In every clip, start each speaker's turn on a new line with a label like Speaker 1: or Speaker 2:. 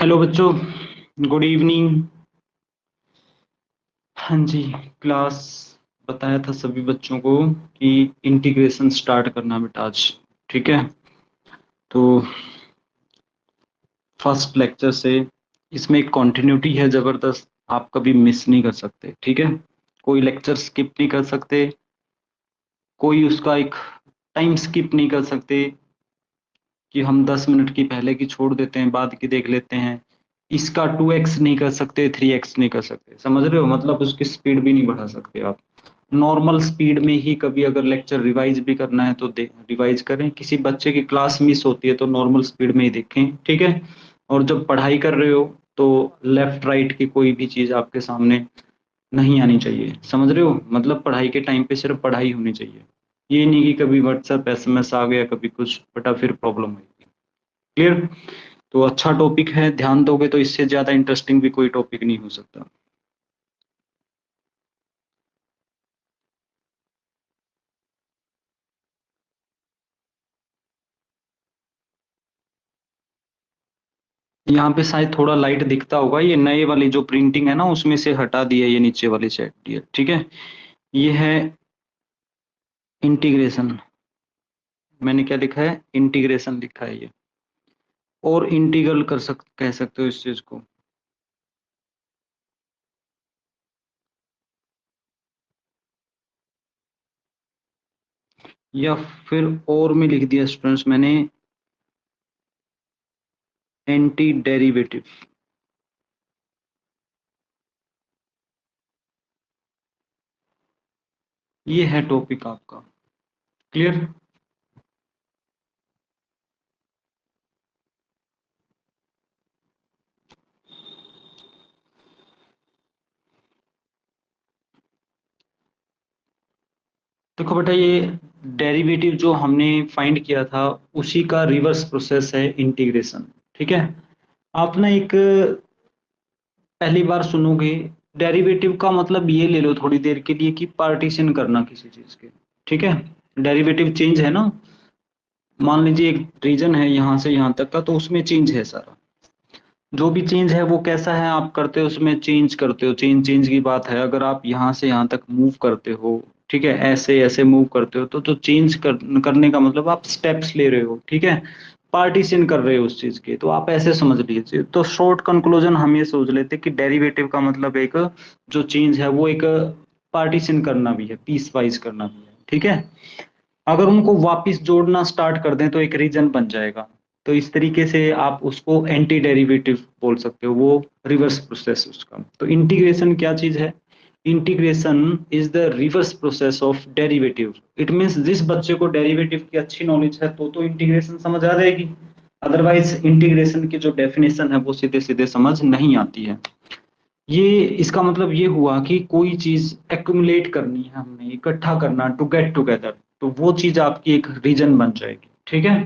Speaker 1: Hello बच्चों, good evening. हाँ जी, class बताया था सभी बच्चों को कि इंटीग्रेशन स्टार्ट करना बेटा आज। ठीक है, तो फर्स्ट लेक्चर से इसमें एक कॉन्टिन्यूटी है जबरदस्त, आप कभी मिस नहीं कर सकते। ठीक है, कोई लेक्चर स्किप नहीं कर सकते, कोई उसका एक टाइम स्किप नहीं कर सकते कि हम 10 मिनट की पहले की छोड़ देते हैं, बाद की देख लेते हैं। इसका 2x नहीं कर सकते, 3x नहीं कर सकते, समझ रहे हो? मतलब उसकी स्पीड भी नहीं बढ़ा सकते आप। नॉर्मल स्पीड में ही कभी अगर लेक्चर रिवाइज भी करना है तो रिवाइज करें। किसी बच्चे की क्लास मिस होती है तो नॉर्मल स्पीड में ही देखें। ठीक है, और जब पढ़ाई कर रहे हो तो लेफ्ट राइट की कोई भी चीज आपके सामने नहीं आनी चाहिए, समझ रहे हो? मतलब पढ़ाई के टाइम पे सिर्फ पढ़ाई होनी चाहिए। ये नहीं कि कभी व्हाट्सएप एसएमएस आ गया, कभी कुछ, बटा फिर प्रॉब्लम होगी। क्लियर? तो अच्छा टॉपिक है, ध्यान दोगे तो इससे ज्यादा इंटरेस्टिंग भी कोई टॉपिक नहीं हो सकता। यहाँ पे शायद थोड़ा लाइट दिखता होगा, ये नए वाली जो प्रिंटिंग है ना उसमें से हटा दिया, ये नीचे वाली सेट दिया। ठीक है, ये है इंटीग्रेशन। मैंने क्या लिखा है? इंटीग्रेशन लिखा है ये। और इंटीग्रल कह सकते हो इस चीज को। या फिर और में लिख दिया स्टूडेंट्स मैंने, एंटी डेरिवेटिव। ये है टॉपिक आपका। क्लियर? देखो बेटा, ये डेरिवेटिव जो हमने फाइंड किया था उसी का रिवर्स प्रोसेस है इंटीग्रेशन। ठीक है, आप ना एक पहली बार सुनोगे, डेरिवेटिव का मतलब ये ले लो थोड़ी देर के लिए कि पार्टीशन करना किसी चीज के। ठीक है, डेरिवेटिव चेंज है ना। मान लीजिए एक रीजन है यहाँ से यहाँ तक का, तो उसमें चेंज है सारा। जो भी चेंज है वो कैसा है, आप करते हो उसमें चेंज करते हो, चेंज चेंज की बात है। अगर आप यहाँ से यहाँ तक मूव करते हो, ठीक है, ऐसे ऐसे मूव करते हो तो करने का मतलब आप स्टेप्स ले रहे हो। ठीक है, पार्टीशन कर रहे हो उस चीज के, तो आप ऐसे समझ लीजिए। तो शॉर्ट कंक्लूजन हम ये सोच लेते कि डेरिवेटिव का मतलब एक जो चेंज है वो एक पार्टीशन करना भी है, पीस वाइज करना भी है। ठीक है, अगर उनको वापस जोड़ना स्टार्ट कर दें तो एक रीजन बन जाएगा। तो इस तरीके से आप उसको एंटी डेरिवेटिव बोल सकते हो, वो रिवर्स प्रोसेस उसका। तो इंटीग्रेशन क्या चीज है? Integration is the reverse process of derivative. It means जिस बच्चे को डेरिवेटिव की अच्छी नॉलेज है तो इंटीग्रेशन समझ आ जाएगी। अदरवाइज इंटीग्रेशन की जो डेफिनेशन है वो सीधे सीधे समझ नहीं आती है। ये इसका मतलब ये हुआ कि कोई चीज एक्युमुलेट करनी है, हमने इकट्ठा करना, टू गेट टुगेदर, तो वो चीज आपकी एक रीजन बन जाएगी। ठीक है,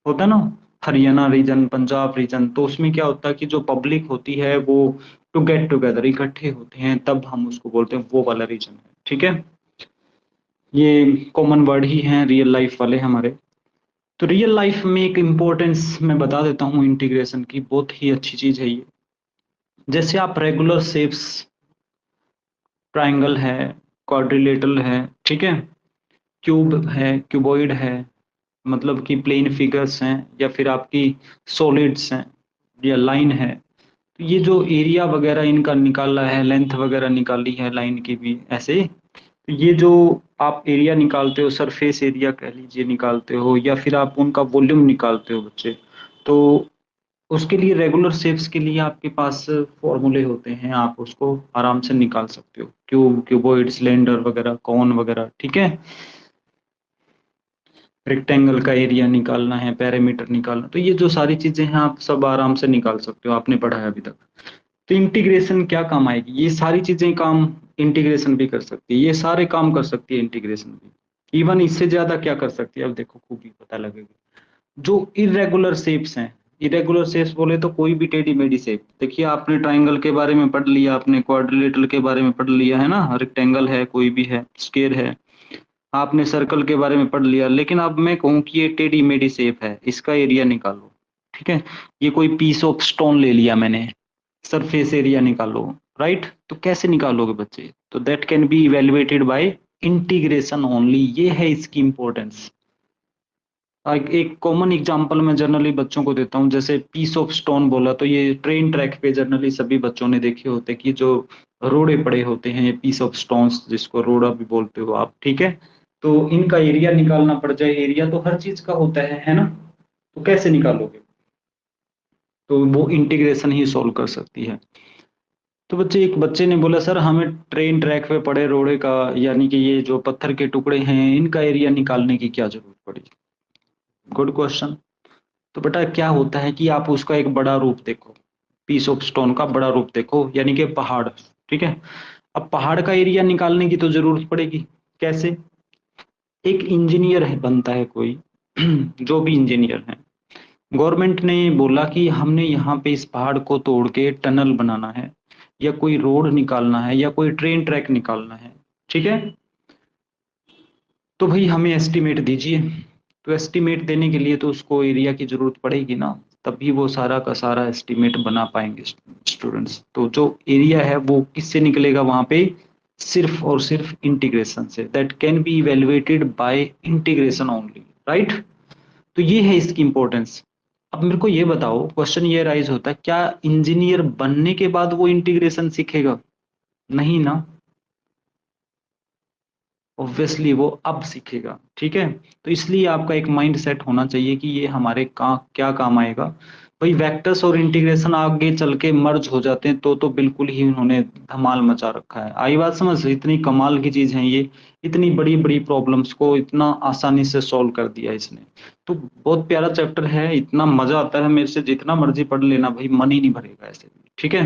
Speaker 1: होता ना, हरियाणा रीजन, पंजाब रीजन, तो उसमें क्या होता है कि जो पब्लिक होती है वो टू गेट टुगेदर इकट्ठे होते हैं, तब हम उसको बोलते हैं वो वाला रीजन है। ठीक है, ये कॉमन वर्ड ही हैं रियल लाइफ वाले हमारे। तो रियल लाइफ में एक इम्पोर्टेंस मैं बता देता हूँ इंटीग्रेशन की, बहुत ही अच्छी चीज है ये। जैसे आप रेगुलर शेप्स, ट्राइंगल है, क्वाड्रिलेटरल है, ठीक है, क्यूब है, क्यूबॉइड है, मतलब कि प्लेन फिगर्स हैं, या फिर आपकी सॉलिड्स हैं, या लाइन है, तो ये जो एरिया वगैरह इनका निकाला है, लेंथ वगैरह निकाली है लाइन की भी ऐसे, तो ये जो आप एरिया निकालते हो, सरफेस एरिया कह लीजिए निकालते हो, या फिर आप उनका वॉल्यूम निकालते हो बच्चे, तो उसके लिए रेगुलर शेप्स के लिए आपके पास फॉर्मूले होते हैं, आप उसको आराम से निकाल सकते हो, क्यूब, क्यूबॉइड, सिलेंडर वगैरह, कॉन वगैरह। ठीक है, रेक्टेंगल का एरिया निकालना है, पैरामीटर निकालना, तो ये जो सारी चीजें हैं आप सब आराम से निकाल सकते हो, आपने पढ़ा है अभी तक। तो इंटीग्रेशन क्या काम आएगी? ये सारी चीजें काम इंटीग्रेशन भी कर सकती है, ये सारे काम कर सकती है इंटीग्रेशन भी। इवन इससे ज्यादा क्या कर सकती है, अब देखो खूब ही पता लगेगा। जो इरेगुलर शेप्स हैं, इरेगुलर शेप्स बोले तो कोई भी टेढ़ी मेढ़ी शेप, देखिए आपने ट्राइंगल के बारे में पढ़ लिया, आपने क्वाड्रिलेटरल के बारे में पढ़ लिया है ना, रेक्टेंगल है, कोई भी है, स्क्वायर है, आपने सर्कल के बारे में पढ़ लिया, लेकिन अब मैं कहूँ कि ये टेढ़ी मेढ़ी शेप है, इसका एरिया निकालो, ठीक है, ये कोई पीस ऑफ स्टोन ले लिया मैंने, सरफेस एरिया निकालो, राइट? तो कैसे निकालोगे बच्चे? तो that can be evaluated bye integration only, ये है इसकी इंपॉर्टेंस। एक कॉमन एग्जांपल मैं जनरली बच्चों को देता हूँ, जैसे पीस ऑफ स्टोन बोला तो ये ट्रेन ट्रैक पे जनरली सभी बच्चों ने देखे होते कि जो रोड़े पड़े होते हैं, ये पीस ऑफ स्टोन्स, जिसको रोड़ा भी बोलते हो आप, ठीक है? तो इनका एरिया निकालना पड़ जाए, एरिया तो हर चीज का होता है ना? तो कैसे निकालोगे? तो वो इंटीग्रेशन ही सोल्व कर सकती है। तो बच्चे, एक बच्चे ने बोला सर हमें ट्रेन ट्रैक पे पड़े रोड़े का, यानी कि ये जो पत्थर के टुकड़े हैं, इनका एरिया निकालने की क्या जरूरत पड़ी? Good question. तो बेटा क्या होता है कि आप उसका एक बड़ा रूप देखो, पीस ऑफ स्टोन का बड़ा रूप देखो, यानी कि पहाड़, ठीक है? अब पहाड़ का एरिया निकालने की तो जरूरत पड़ेगी। कैसे? एक इंजीनियर है, बनता है कोई जो भी इंजीनियर है, गवर्नमेंट ने बोला कि हमने यहाँ पे इस पहाड़ को तोड़ के टनल बनाना है, या कोई रोड निकालना है, या कोई ट्रेन ट्रैक निकालना है, ठीक है? तो भाई हमें एस्टिमेट दीजिए। तो एस्टिमेट देने के लिए तो उसको एरिया की जरूरत पड़ेगी ना, तभी वो सारा का सारा एस्टिमेट बना पाएंगे स्टूडेंट्स। तो जो एरिया है वो किससे निकलेगा वहां पे? सिर्फ और सिर्फ इंटीग्रेशन से, that can be evaluated bye integration only, right? तो ये है इसकी इंपॉर्टेंस। अब मेरे को ये बताओ, क्वेश्चन ये राइज होता है, क्या इंजीनियर बनने के बाद वो इंटीग्रेशन सीखेगा? नहीं ना, ऑब्वियसली वो अब सीखेगा, ठीक है? तो इसलिए आपका एक माइंड सेट होना चाहिए कि ये हमारे क्या काम आएगा। भाई वेक्टर्स और इंटीग्रेशन आगे चल के मर्ज हो जाते हैं तो बिल्कुल ही उन्होंने धमाल मचा रखा है। आई बात समझ? इतनी कमाल की चीज है ये, इतनी बड़ी बड़ी प्रॉब्लम्स को इतना आसानी से सॉल्व कर दिया इसने। तो बहुत प्यारा चैप्टर है, इतना मजा आता है, मेरे से जितना मर्जी पढ़ लेना भाई, मन ही नहीं भरेगा ऐसे, ठीक है?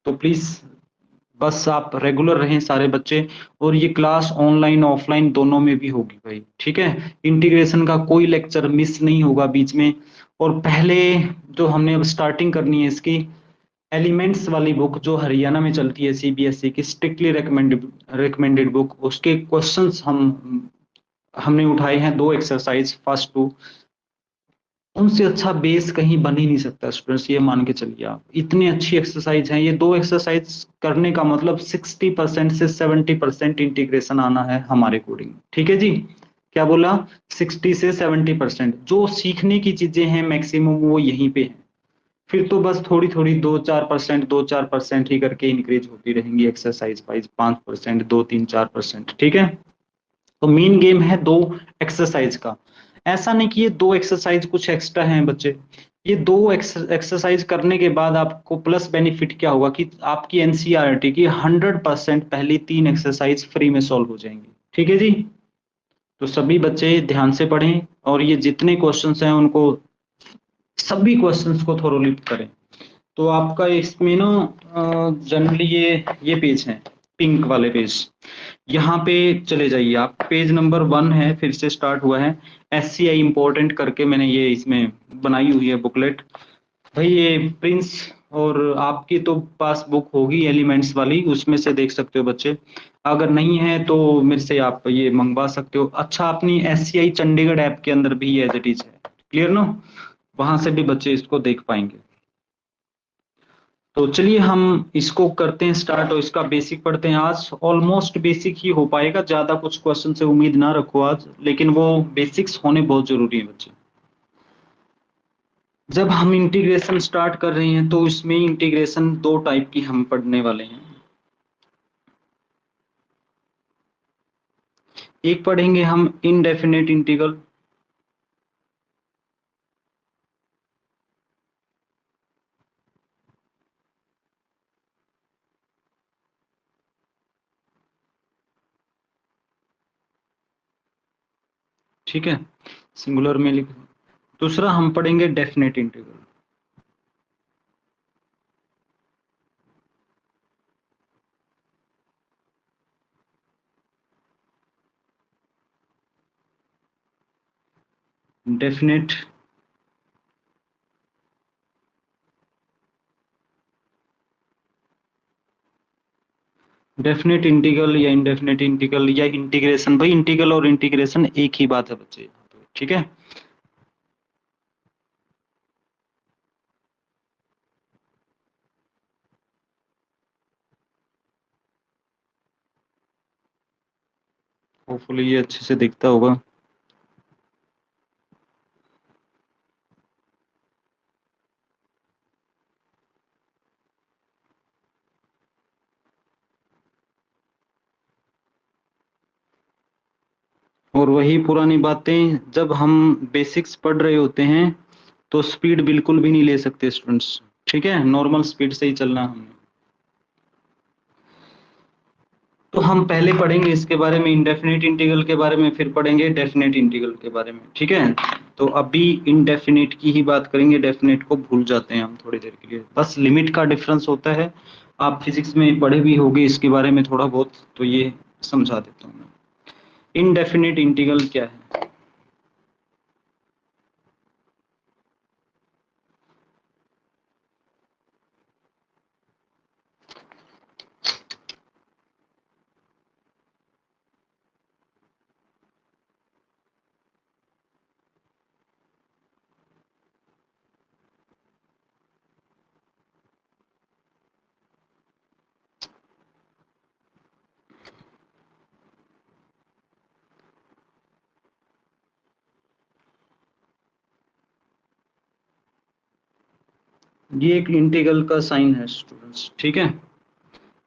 Speaker 1: तो प्लीज बस आप रेगुलर रहें सारे बच्चे, और ये क्लास ऑनलाइन ऑफलाइन दोनों में भी होगी भाई, ठीक है? इंटीग्रेशन का कोई लेक्चर मिस नहीं होगा बीच में। और पहले जो हमने अब स्टार्टिंग करनी है इसकी, एलिमेंट्स वाली बुक जो हरियाणा में चलती है सीबीएसई की, स्ट्रिक्टली रिकमेंडेड बुक, उसके क्वेश्चंस हमने उठाए हैं, दो एक्सरसाइज, फर्स्ट टू, उनसे अच्छा बेस कहीं बन ही नहीं सकता स्टूडेंट्स, ये मान के चलिए आप। इतनी अच्छी एक्सरसाइज है ये, दो एक्सरसाइज करने का मतलब 60% से 70% इंटीग्रेशन आना है हमारे कोडिंग में, ठीक है जी? क्या बोला? 60 से 70% जो सीखने की चीजें हैं मैक्सिमम वो यहीं पे है। फिर तो बस थोड़ी थोड़ी 2-4%, 2-4% ही करके इंक्रीज होती रहेंगी एक्सरसाइज वाइज, 5%, 2-3-4%, ठीक है? तो मेन गेम है दो एक्सरसाइज का। ऐसा नहीं कि ये दो एक्सरसाइज कुछ एक्स्ट्रा हैं बच्चे, ये दो एक्सरसाइज करने के बाद आपको प्लस बेनिफिट क्या होगा कि आपकी एनसीईआरटी की 100% पहली तीन एक्सरसाइज फ्री में सॉल्व हो जाएंगी, ठीक है जी? तो सभी बच्चे ध्यान से पढ़ें, और ये जितने क्वेश्चंस हैं उनको, सभी क्वेश्चंस को थोरोली करें। तो आपका इसमें ना जनरली ये पेज है, पिंक वाले पेज, यहाँ पे चले जाइए आप, पेज नंबर 1 है, फिर से स्टार्ट हुआ है, एससीआई इम्पोर्टेंट करके मैंने ये इसमें बनाई हुई है बुकलेट। भाई ये प्रिंस, और आपकी तो पास बुक होगी एलिमेंट्स वाली, उसमें से देख सकते हो बच्चे, अगर नहीं है तो मेरे से आप ये मंगवा सकते हो। अच्छा, अपनी एससीआई चंडीगढ़ ऐप के अंदर भी एज इट इज है, क्लियर नो? वहां से भी बच्चे इसको देख पाएंगे। तो चलिए हम इसको करते हैं स्टार्ट, और इसका बेसिक पढ़ते हैं। आज ऑलमोस्ट बेसिक ही हो पाएगा, ज्यादा कुछ क्वेश्चन से उम्मीद ना रखो आज, लेकिन वो बेसिक्स होने बहुत जरूरी है बच्चे। जब हम इंटीग्रेशन स्टार्ट कर रहे हैं तो इसमें इंटीग्रेशन दो टाइप की हम पढ़ने वाले हैं। एक पढ़ेंगे हम इनडेफिनेट इंटीग्रल, ठीक है, सिंगुलर में लिख। दूसरा हम पढ़ेंगे definite integral. Definite definite integral या इनडेफिनेट इंटीग्रल या इंटीग्रेशन, भाई इंटीग्रल और इंटीग्रेशन एक ही बात है बच्चे, ठीक है? होपफुली ये अच्छे से दिखता होगा। और वही पुरानी बातें, जब हम बेसिक्स पढ़ रहे होते हैं तो स्पीड बिल्कुल भी नहीं ले सकते स्टूडेंट्स, ठीक है, नॉर्मल स्पीड से ही चलना है हमें। तो हम पहले पढ़ेंगे इसके बारे में, इंडेफिनिट इंटीग्रल के बारे में, फिर पढ़ेंगे डेफिनेट इंटीग्रल के बारे में, ठीक है। तो अभी इनडेफिनिट की ही बात करेंगे, डेफिनेट को भूल जाते हैं हम थोड़ी देर के लिए, बस लिमिट का डिफरेंस होता है। आप फिजिक्स में पढ़े भी होंगे इसके बारे में थोड़ा बहुत, तो ये समझा देता हूँ मैं। इनडेफिनिट इंटीग्रल क्या है? ये एक इंटीग्रल का साइन है स्टूडेंट्स, ठीक है।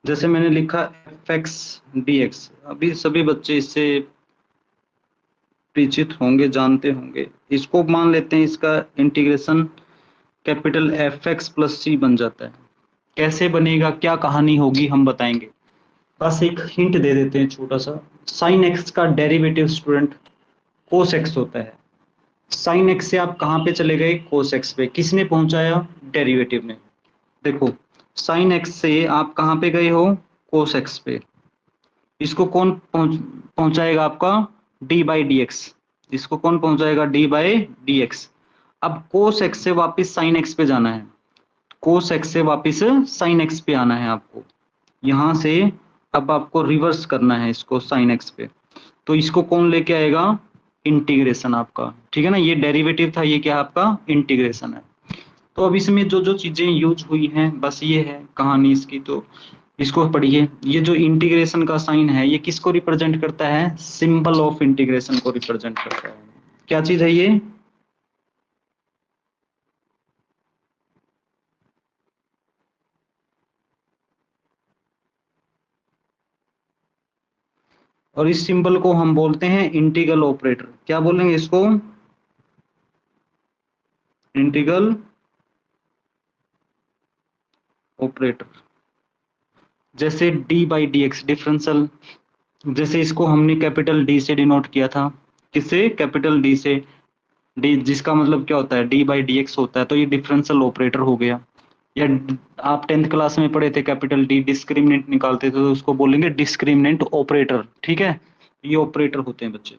Speaker 1: जैसे मैंने लिखा एफ एक्स डी एक्स, अभी सभी बच्चे इससे परिचित होंगे, जानते होंगे। इसको मान लेते हैं, इसका integration capital F X plus C बन जाता है। कैसे बनेगा, क्या कहानी होगी, हम बताएंगे। बस एक हिंट दे देते हैं छोटा सा। साइन एक्स का डेरिवेटिव स्टूडेंट कोस एक्स होता है। साइन एक्स से आप कहाँ पे चले गए, कोस एक्स पे। किसने पहुंचाया, डेरिवेटिव ने। देखो, साइन एक्स से आप कहाँ पे गए हो, कोस एक्स पे। इसको कौन पहुंचाएगा आपका, डी बाई डी एक्स। इसको कौन पहुंचाएगा, डी बाई डी एक्स। अब कोस एक्स से वापस साइन एक्स पे जाना है, कोस एक्स से वापस साइन एक्स पे आना है आपको, यहां से। अब आपको रिवर्स करना है इसको साइन एक्स पे, तो इसको कौन लेके आएगा, इंटीग्रेशन आपका, ठीक है ना। ये डेरिवेटिव था, ये क्या आपका इंटीग्रेशन है। तो अब इसमें जो जो चीजें यूज हुई हैं, बस ये है कहानी इसकी। तो इसको पढ़िए। ये जो इंटीग्रेशन का साइन है, ये किसको रिप्रेजेंट करता है, सिंबल ऑफ इंटीग्रेशन को रिप्रेजेंट करता है। क्या चीज है ये, और इस सिंबल को हम बोलते हैं इंटीग्रल ऑपरेटर। क्या बोलेंगे इसको, इंटीग्रल ऑपरेटर। जैसे D by D x differential, जैसे इसको हमने कैपिटल डी से डिनोट किया था। किससे, कैपिटल डी से। डी जिसका मतलब क्या होता है, डी बाई डी एक्स होता है, तो ये डिफरेंशियल ऑपरेटर हो गया। या आप टेंथ क्लास में पढ़े थे, कैपिटल डी डिस्क्रिमिनेंट निकालते थे, तो उसको बोलेंगे डिस्क्रिमिनेंट ऑपरेटर, ठीक है। ये ऑपरेटर होते हैं बच्चे।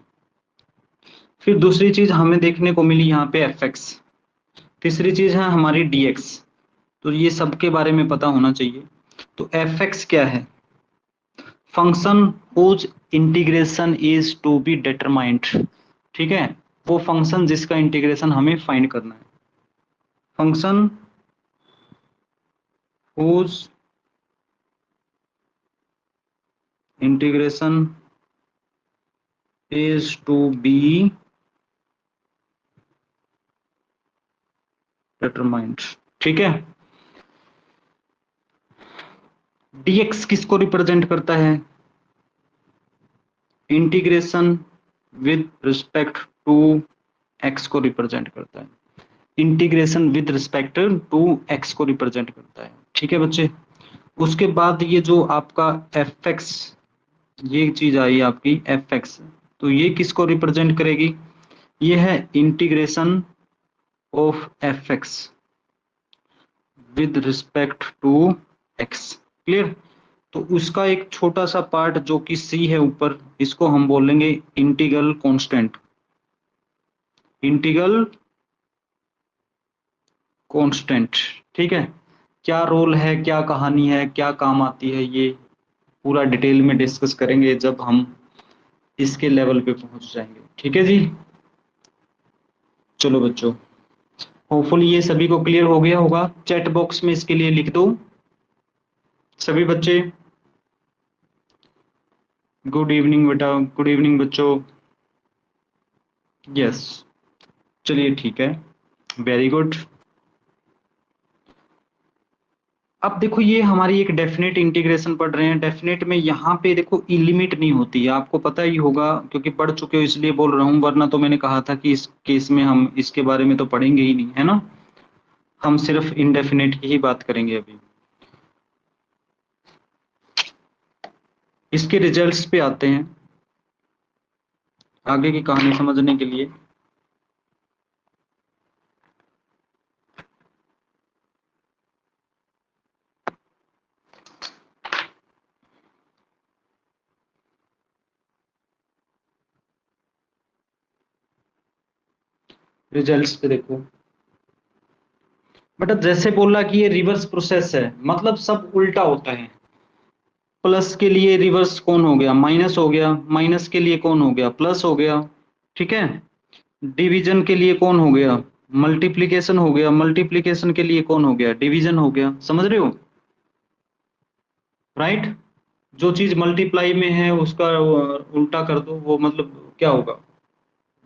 Speaker 1: फिर दूसरी चीज हमें देखने को मिली यहाँ पे एफ एक्स। तीसरी चीज है हमारी डी एक्स। तो ये सबके बारे में पता होना चाहिए। तो एफ एक्स क्या है, function whose integration is to be determined, ठीक है। वो फंक्शन जिसका इंटीग्रेशन हमें फाइंड करना है। Function whose integration is to be determined, ठीक है। dx किसको रिप्रेजेंट करता है, integration with respect to x को रिप्रेजेंट करता है। Integration with respect to x को रिप्रेजेंट करता है, ठीक है बच्चे। उसके बाद ये जो आपका एफ एक्स, ये चीज आई आपकी एफ एक्स, तो ये किसको रिप्रेजेंट करेगी, ये है integration of F X with respect to X, clear. तो उसका एक छोटा सा पार्ट जो कि सी है ऊपर, इसको हम बोलेंगे इंटीग्रल कांस्टेंट। इंटीग्रल कांस्टेंट, ठीक है। क्या रोल है, क्या कहानी है, क्या काम आती है, ये पूरा डिटेल में डिस्कस करेंगे जब हम इसके लेवल पे पहुंच जाएंगे, ठीक है जी। चलो बच्चों, होपफुली ये सभी को क्लियर हो गया होगा। चैट बॉक्स में इसके लिए लिख दो सभी बच्चे। गुड इवनिंग बेटा, गुड इवनिंग बच्चों। यस, चलिए ठीक है, वेरी गुड। अब देखो ये हमारी एक डेफिनेट इंटीग्रेशन पढ़ रहे हैं। डेफिनेट में यहाँ पे देखो लिमिट नहीं होती है, आपको पता ही होगा क्योंकि पढ़ चुके हो इसलिए बोल रहा हूँ, वरना तो मैंने कहा था कि इस केस में हम इसके बारे में तो पढ़ेंगे ही नहीं, है ना। हम सिर्फ इनडेफिनेट की ही बात करेंगे अभी। इसके रिजल्ट्स पे आते हैं आगे की कहानी समझने के लिए। रिजल्ट्स पे देखो बेटा, जैसे बोला कि ये रिवर्स प्रोसेस है, मतलब सब उल्टा होता है। प्लस के लिए रिवर्स कौन हो गया, माइनस हो गया। माइनस के लिए कौन हो गया, प्लस हो गया। ठीक है। डिवीजन के लिए कौन हो गया, मल्टीप्लिकेशन हो गया। मल्टीप्लिकेशन के लिए कौन हो गया, डिवीजन हो गया। समझ रहे हो, राइट। जो चीज मल्टीप्लाई में है उसका उल्टा कर दो, वो मतलब क्या होगा,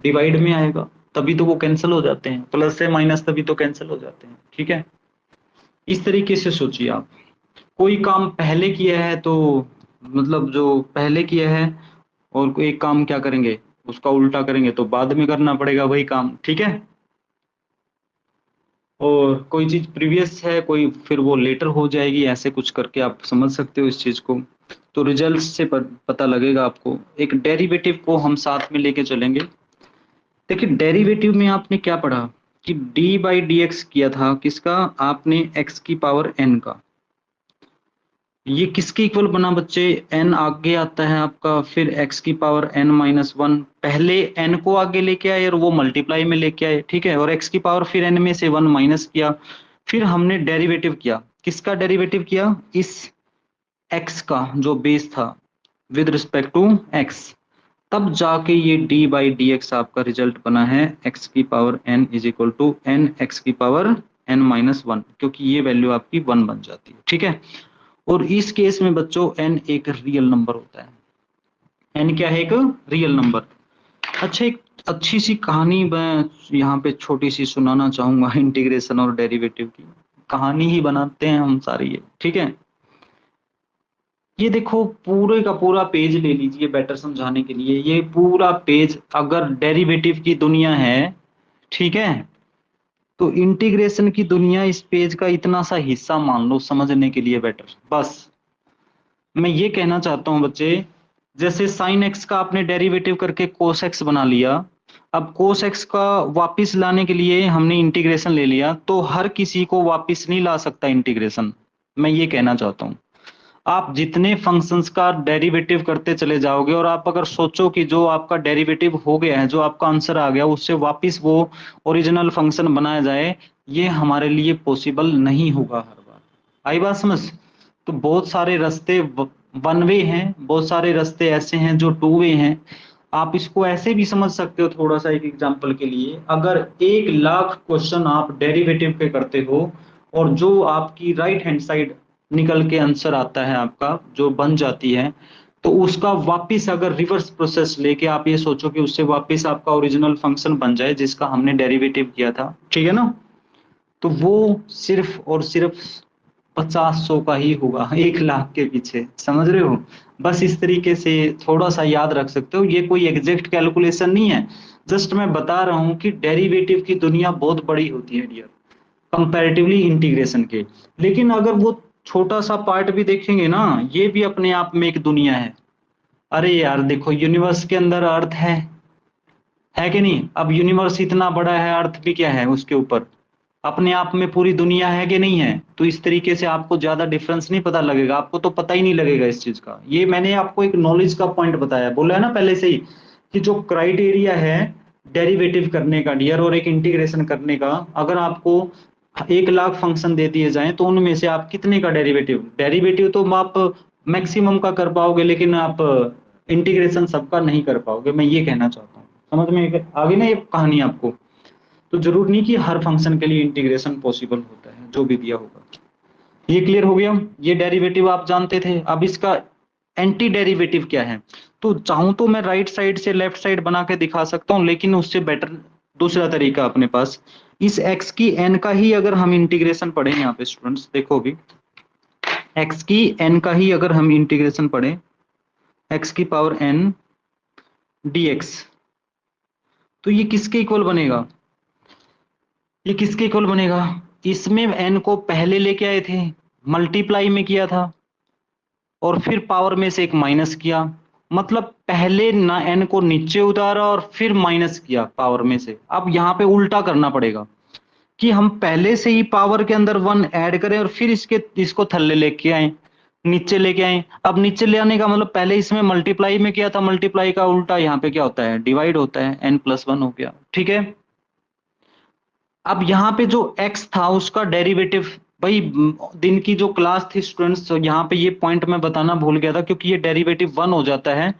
Speaker 1: डिवाइड में आएगा। तभी तो वो कैंसिल हो जाते हैं, प्लस से माइनस तभी तो कैंसिल हो जाते हैं। ठीक है, इस तरीके से सोचिए आप। कोई काम पहले किया है तो मतलब जो पहले किया है, और कोई एक काम क्या करेंगे, उसका उल्टा करेंगे तो बाद में करना पड़ेगा वही काम। ठीक है। और कोई चीज प्रीवियस है कोई, फिर वो लेटर हो जाएगी, ऐसे कुछ करके आप समझ सकते हो इस चीज को। तो रिजल्ट से पता लगेगा आपको। एक डेरिवेटिव को हम साथ में लेके चलेंगे। देखिए डेरिवेटिव में आपने क्या पढ़ा कि डी बाई डी एक्स किया था, किसका, आपने एक्स की पावर एन का। ये किसके इक्वल बना बच्चे, n आगे आता है आपका, फिर x की पावर n-1। पहले n को आगे लेके आए और वो मल्टीप्लाई में लेके आए। ठीक है, और x की पावर फिर n में से 1 माइनस किया। फिर हमने डेरिवेटिव किया, किसका डेरिवेटिव किया, इस x का जो बेस था विद रिस्पेक्ट टू x। तब जाके ये d बाई डी एक्स आपका रिजल्ट बना है, x की power n is equal to n x की पावर n-1, क्योंकि ये वैल्यू आपकी 1 बन जाती है। ठीक है। और इस केस में बच्चों n एक रियल नंबर होता है। n क्या है, एक रियल नंबर। अच्छा, एक अच्छी सी कहानी मैं यहाँ पे छोटी सी सुनाना चाहूंगा इंटीग्रेशन और डेरिवेटिव की। कहानी ही बनाते हैं हम सारी ये। ठीक है। ये देखो पूरे का पूरा पेज ले लीजिए बेटर समझाने के लिए। ये पूरा पेज अगर डेरिवेटिव की दुनिया है, ठीक है, तो इंटीग्रेशन की दुनिया इस पेज का इतना सा हिस्सा मान लो समझने के लिए बेटर। बस मैं ये कहना चाहता हूं बच्चे, जैसे साइन एक्स का आपने डेरिवेटिव करके कोस एक्स बना लिया। अब कोस एक्स का वापिस लाने के लिए हमने इंटीग्रेशन ले लिया, तो हर किसी को वापिस नहीं ला सकता इंटीग्रेशन। मैं ये कहना चाहता हूं, आप जितने फंक्शंस का डेरिवेटिव करते चले जाओगे, और आप अगर सोचो कि जो आपका डेरिवेटिव हो गया है, जो आपका आंसर आ गया, उससे वापिस वो ओरिजिनल फंक्शन बनाया जाए, ये हमारे लिए पॉसिबल नहीं होगा हर बार। आई बात समझ। तो बहुत सारे रास्ते वन वे हैं, बहुत सारे रास्ते ऐसे हैं जो टू वे हैं। आप इसको ऐसे भी समझ सकते हो, थोड़ा सा एक एग्जांपल के लिए, अगर 1 लाख क्वेश्चन आप डेरिवेटिव पे करते हो, और जो आपकी राइट हैंड साइड निकल के आंसर आता है आपका, जो बन जाती है, तो उसका वापिस अगर रिवर्स प्रोसेस लेके आप ये सोचो कि उससे वापिस आपका ओरिजिनल फंक्शन बन जाए जिसका हमने डेरिवेटिव किया था, ठीक है ना, तो वो सिर्फ और सिर्फ 50-100 का ही होगा 1 लाख के पीछे। समझ रहे हो। बस इस तरीके से थोड़ा सा याद रख सकते हो, ये कोई एग्जैक्ट कैलकुलेशन नहीं है। जस्ट मैं बता रहा हूं कि डेरिवेटिव की दुनिया बहुत बड़ी होती है डियर, कंपैरेटिवली इंटीग्रेशन के। लेकिन अगर वो छोटा सा पार्ट भी देखेंगे ना, ये भी अपने आप में एक दुनिया है। अरे यार देखो, यूनिवर्स के अंदर अर्थ है कि नहीं। अब यूनिवर्स इतना बड़ा है, अर्थ भी क्या है उसके ऊपर, अपने आप में पूरी दुनिया है कि नहीं है। तो इस तरीके से आपको ज्यादा डिफरेंस नहीं पता लगेगा, आपको तो पता ही नहीं लगेगा इस चीज का। ये मैंने आपको एक नॉलेज का पॉइंट बताया, बोला है ना पहले से ही, कि जो क्राइटेरिया है डेरिवेटिव करने का डियर और एक इंटीग्रेशन करने का, अगर आपको 1 लाख फंक्शन दे दिए जाए तो उनमें से आप कितने का डेरिवेटिव, डेरिवेटिव तो आप मैक्सिमम का कर पाओगे, लेकिन आप इंटीग्रेशन सबका नहीं कर पाओगे। मैं ये कहना चाहता हूँ, समझ में आ गई ना ये कहानी आपको। तो जरूर नहीं कि हर फंक्शन के लिए इंटीग्रेशन पॉसिबल होता है जो भी दिया होगा। ये क्लियर हो गया, ये डेरिवेटिव आप जानते थे। अब इसका एंटी डेरिवेटिव क्या है। तो चाहूं तो मैं राइट साइड से लेफ्ट साइड बना के दिखा सकता हूं, लेकिन उससे बेटर दूसरा तरीका अपने पास, इस x की n का ही अगर हम इंटीग्रेशन पढ़ें, यहाँ पे स्टूडेंट्स देखो भी, x की n का ही अगर हम इंटीग्रेशन पढ़ें, x की पावर n dx, तो ये किसके इक्वल बनेगा, ये किसके इक्वल बनेगा, इसमें n को पहले लेके आए थे, मल्टीप्लाई में किया था, और फिर पावर में से एक माइनस किया, मतलब पहले ना n को नीचे उतारा और फिर माइनस किया पावर में से। अब यहाँ पे उल्टा करना पड़ेगा कि हम पहले से ही पावर के अंदर 1 ऐड करें और फिर इसको थल्ले लेके आए, नीचे लेके आए। अब नीचे ले आने का मतलब पहले इसमें मल्टीप्लाई में किया था, मल्टीप्लाई का उल्टा यहाँ पे क्या होता है, डिवाइड होता है, n+1 हो गया, ठीक है। अब यहाँ पे जो x था उसका डेरिवेटिव, भाई दिन की जो क्लास थी स्टूडेंट्स, तो यहाँ पे ये पॉइंट मैं बताना भूल गया था, क्योंकि ये डेरिवेटिव 1 हो जाता है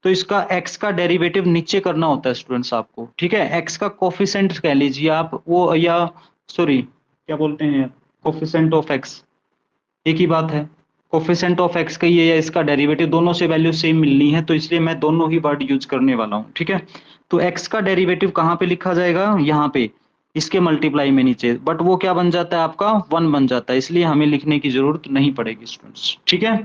Speaker 1: तो इसका x का डेरिवेटिव नीचे करना होता है स्टूडेंट्स आपको, ठीक है। x का कोफिशिएंट कह लीजिए आप, वो या सॉरी क्या बोलते हैं, कोफिशिएंट ऑफ x, एक ही बात है, कोफिशिएंट ऑफ x का ही है या इसका डेरिवेटिव, दोनों से वैल्यू सेम मिलनी है, तो इसलिए मैं दोनों ही वर्ड यूज करने वाला हूँ, ठीक है। तो x का डेरिवेटिव कहाँ पे लिखा जाएगा, यहाँ पे इसके मल्टीप्लाई में नीचे, बट वो क्या बन जाता है आपका 1 बन जाता है, इसलिए हमें लिखने की जरूरत नहीं पड़ेगी स्टूडेंट्स, ठीक है।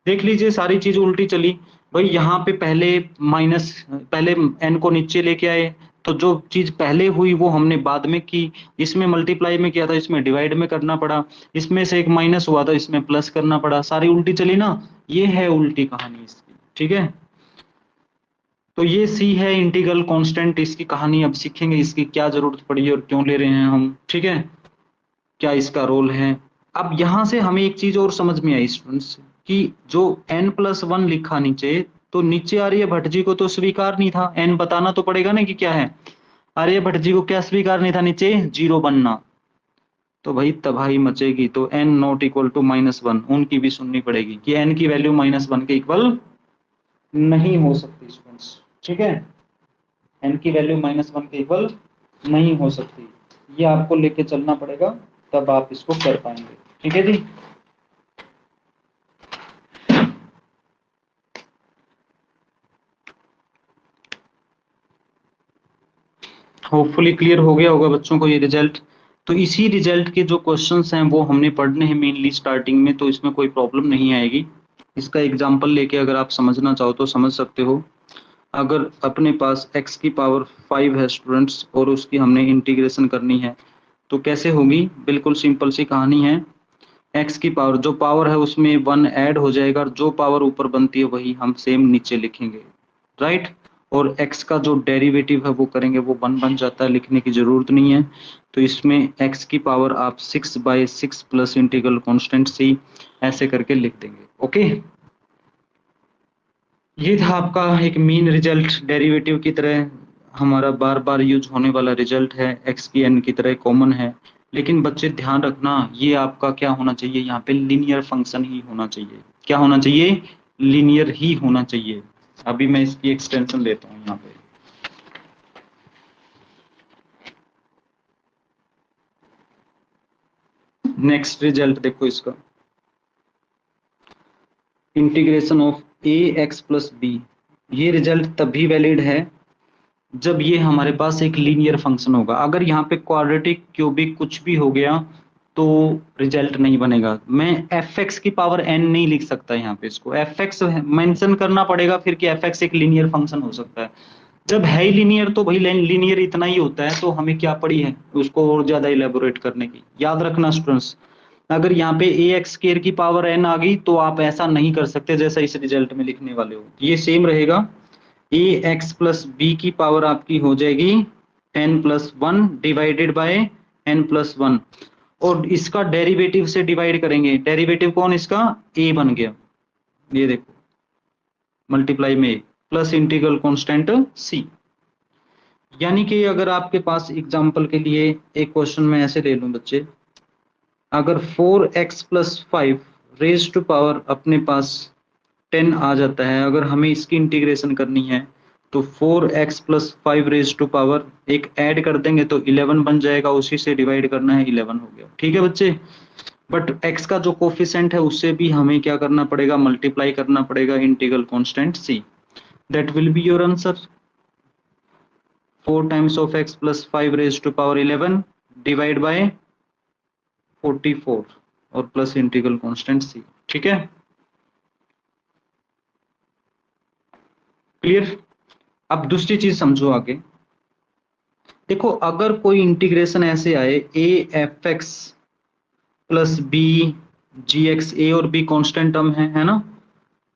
Speaker 1: देख लीजिए सारी चीज उल्टी चली, भाई यहाँ पे पहले n को नीचे लेके आए, तो जो चीज पहले हुई वो हमने बाद में की, इसमें मल्टीप्लाई में किया था, इसमें डिवाइड में करना पड़ा, इसमें से एक माइनस हुआ था, इसमें प्लस करना पड़ा, सारी उल्टी चली ना, ये है उल्टी कहानी इसकी, ठीक है। तो ये सी है इंटीग्रल कांस्टेंट, इसकी कहानी अब सीखेंगे, इसकी क्या जरूरत पड़ी और क्यों ले रहे हैं हम, ठीक है, क्या इसका रोल है। अब यहां से हमें एक चीज और समझ में आई स्टूडेंट्स, कि जो n+1 लिखा नीचे, तो नीचे आर्यभट्ट जी को तो स्वीकार नहीं था, n बताना तो पड़ेगा ना कि क्या है, आर्यभट्ट जी को क्या स्वीकार नहीं था, नीचे 0 बनना, तो भाई तबाही मचेगी, तो n नॉट इक्वल टू -1 उनकी भी सुननी पड़ेगी कि n की वैल्यू -1 के इक्वल नहीं हो सकती स्टूडेंट्स, ठीक है, n की वैल्यू -1 के इक्वल नहीं हो सकती, ये आपको लेके चलना पड़ेगा, तब आप इसको कर पाएंगे, ठीक है जी। होपफुली क्लियर हो गया होगा बच्चों को ये रिजल्ट। तो इसी रिजल्ट के जो क्वेश्चंस हैं वो हमने पढ़ने हैं मेनली स्टार्टिंग में, तो इसमें कोई प्रॉब्लम नहीं आएगी। इसका एग्जांपल लेके अगर आप समझना चाहो तो समझ सकते हो। अगर अपने पास x की पावर 5 है स्टूडेंट्स, और उसकी हमने इंटीग्रेशन करनी है, तो कैसे होगी, बिल्कुल सिंपल सी कहानी है। x की पावर, जो पावर है उसमें 1 ऐड हो जाएगा, और जो पावर ऊपर बनती है वही हम सेम नीचे लिखेंगे, राइट। और x का जो डेरिवेटिव है वो करेंगे, वो 1 बन जाता है, लिखने की जरूरत नहीं है। तो इसमें x की पावर आप 6/6 प्लस इंटीग्रल कांस्टेंट c ऐसे करके लिख देंगे, ओके। ये था आपका एक मेन रिजल्ट, डेरिवेटिव की तरह हमारा बार बार यूज होने वाला रिजल्ट है, x की n की तरह कॉमन है। लेकिन बच्चे ध्यान रखना, ये आपका क्या होना चाहिए, यहाँ पे लीनियर फंक्शन ही होना चाहिए, क्या होना चाहिए, लीनियर ही होना चाहिए। अभी मैं इसकी एक्सटेंशन लेता हूँ यहाँ पे। नेक्स्ट रिजल्ट देखो इसका, इंटीग्रेशन ऑफ ax+b, ये रिजल्ट तभी वैलिड है जब ये हमारे पास एक लीनियर फंक्शन होगा। अगर यहाँ पे क्वाड्रेटिक, क्यूबिक कुछ भी हो गया तो रिजल्ट नहीं बनेगा। मैं fx की पावर n नहीं लिख सकता यहाँ पे, इसको fx मेंशन करना पड़ेगा फिर कि fx एक लीनियर फंक्शन हो सकता है। जब है ही लीनियर तो भाई लीनियर इतना ही होता है, तो हमें क्या पड़ी है उसको और ज्यादा इलेबोरेट करने की। याद रखना स्टूडेंट्स, अगर यहाँ पे ax² की पावर n आ गई तो आप ऐसा नहीं कर सकते जैसा इस रिजल्ट में लिखने वाले हो, ये सेम रहेगा। ax+b की पावर आपकी हो जाएगी n+1 डिवाइडेड बाय n+1, और इसका डेरिवेटिव से डिवाइड करेंगे, डेरिवेटिव कौन, इसका a बन गया, ये देखो मल्टीप्लाई में प्लस इंटीग्रल कांस्टेंट c। यानी कि अगर आपके पास एग्जांपल के लिए एक क्वेश्चन में ऐसे ले लूं बच्चे, अगर 4x+5 रेज टू पावर अपने पास 10 आ जाता है, अगर हमें इसकी इंटीग्रेशन करनी है तो 4x+5 रेज टू पावर एक ऐड कर देंगे तो 11 बन जाएगा, उसी से डिवाइड करना है, 11 हो गया, ठीक है बच्चे। बट x का जो कोफिशिएंट है उससे भी हमें क्या करना पड़ेगा, मल्टीप्लाई करना पड़ेगा integral constant c. That will be your answer. 4 times of x plus 5 raise to power 11 divide by 44 और प्लस इंटीग्रल कांस्टेंट c. ठीक है, क्लियर. अब दूसरी चीज समझो आगे. देखो अगर कोई इंटीग्रेशन ऐसे आए a F X plus B G X, A और बी कांस्टेंट टर्म है ना,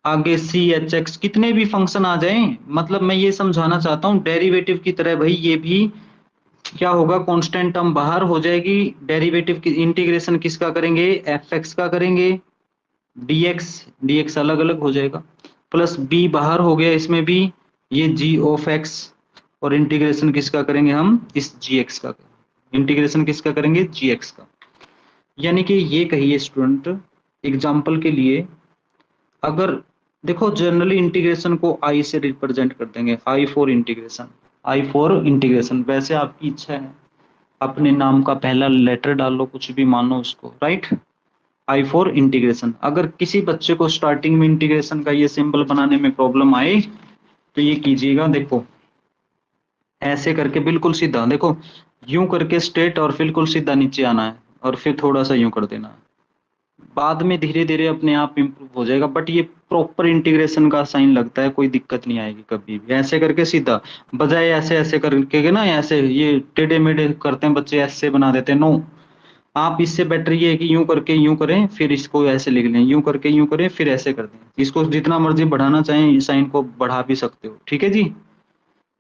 Speaker 1: आगे सी एच एक्स कितने भी फंक्शन आ जाएं, मतलब मैं ये समझाना चाहता हूँ डेरिवेटिव की तरह भाई ये भी क्या होगा, कांस्टेंट टर्म बाहर हो जाएगी. डेरिवेटिव की इंटीग्रेशन किसका करेंगे, एफ एक्स का करेंगे. डीएक्स डीएक्स अलग अलग हो जाएगा, प्लस बी बाहर हो गया इसमें भी, ये जी ऑफ एक्स, और इंटीग्रेशन किसका करेंगे हम, इस जी एक्स का. इंटीग्रेशन किसका करेंगे, जी एक्स का. यानी कि ये कहिए स्टूडेंट एग्जाम्पल के लिए, अगर देखो जनरली इंटीग्रेशन को आई से रिप्रेजेंट कर देंगे, I for integration. I for integration, वैसे आपकी इच्छा है अपने नाम का पहला लेटर डाल लो, कुछ भी मानो उसको, राइट. I for integration. अगर किसी बच्चे को स्टार्टिंग में इंटीग्रेशन का ये सिंबल बनाने में प्रॉब्लम आए तो ये कीजिएगा, देखो ऐसे करके बिल्कुल सीधा, देखो यूं करके स्ट्रेट और बिल्कुल सीधा नीचे आना है, और फिर थोड़ा सा यूं कर देना है. बाद में धीरे धीरे अपने आप इम्प्रूव हो जाएगा, बट ये प्रॉपर इंटीग्रेशन का साइन लगता है, कोई दिक्कत नहीं आएगी कभी भी. ऐसे करके सीधा, बजाय ऐसे ऐसे करके ना, ऐसे ये टेढ़े मेढ़े करते हैं बच्चे, ऐसे बना देते हैं. नो, आप इससे बेटर ये है कि यूं करके यूं करें, फिर इसको ऐसे लिख लें, यूं करके यूं करें, फिर ऐसे कर दें. इसको जितना मर्जी बढ़ाना चाहें साइन को बढ़ा भी सकते हो, ठीक है जी.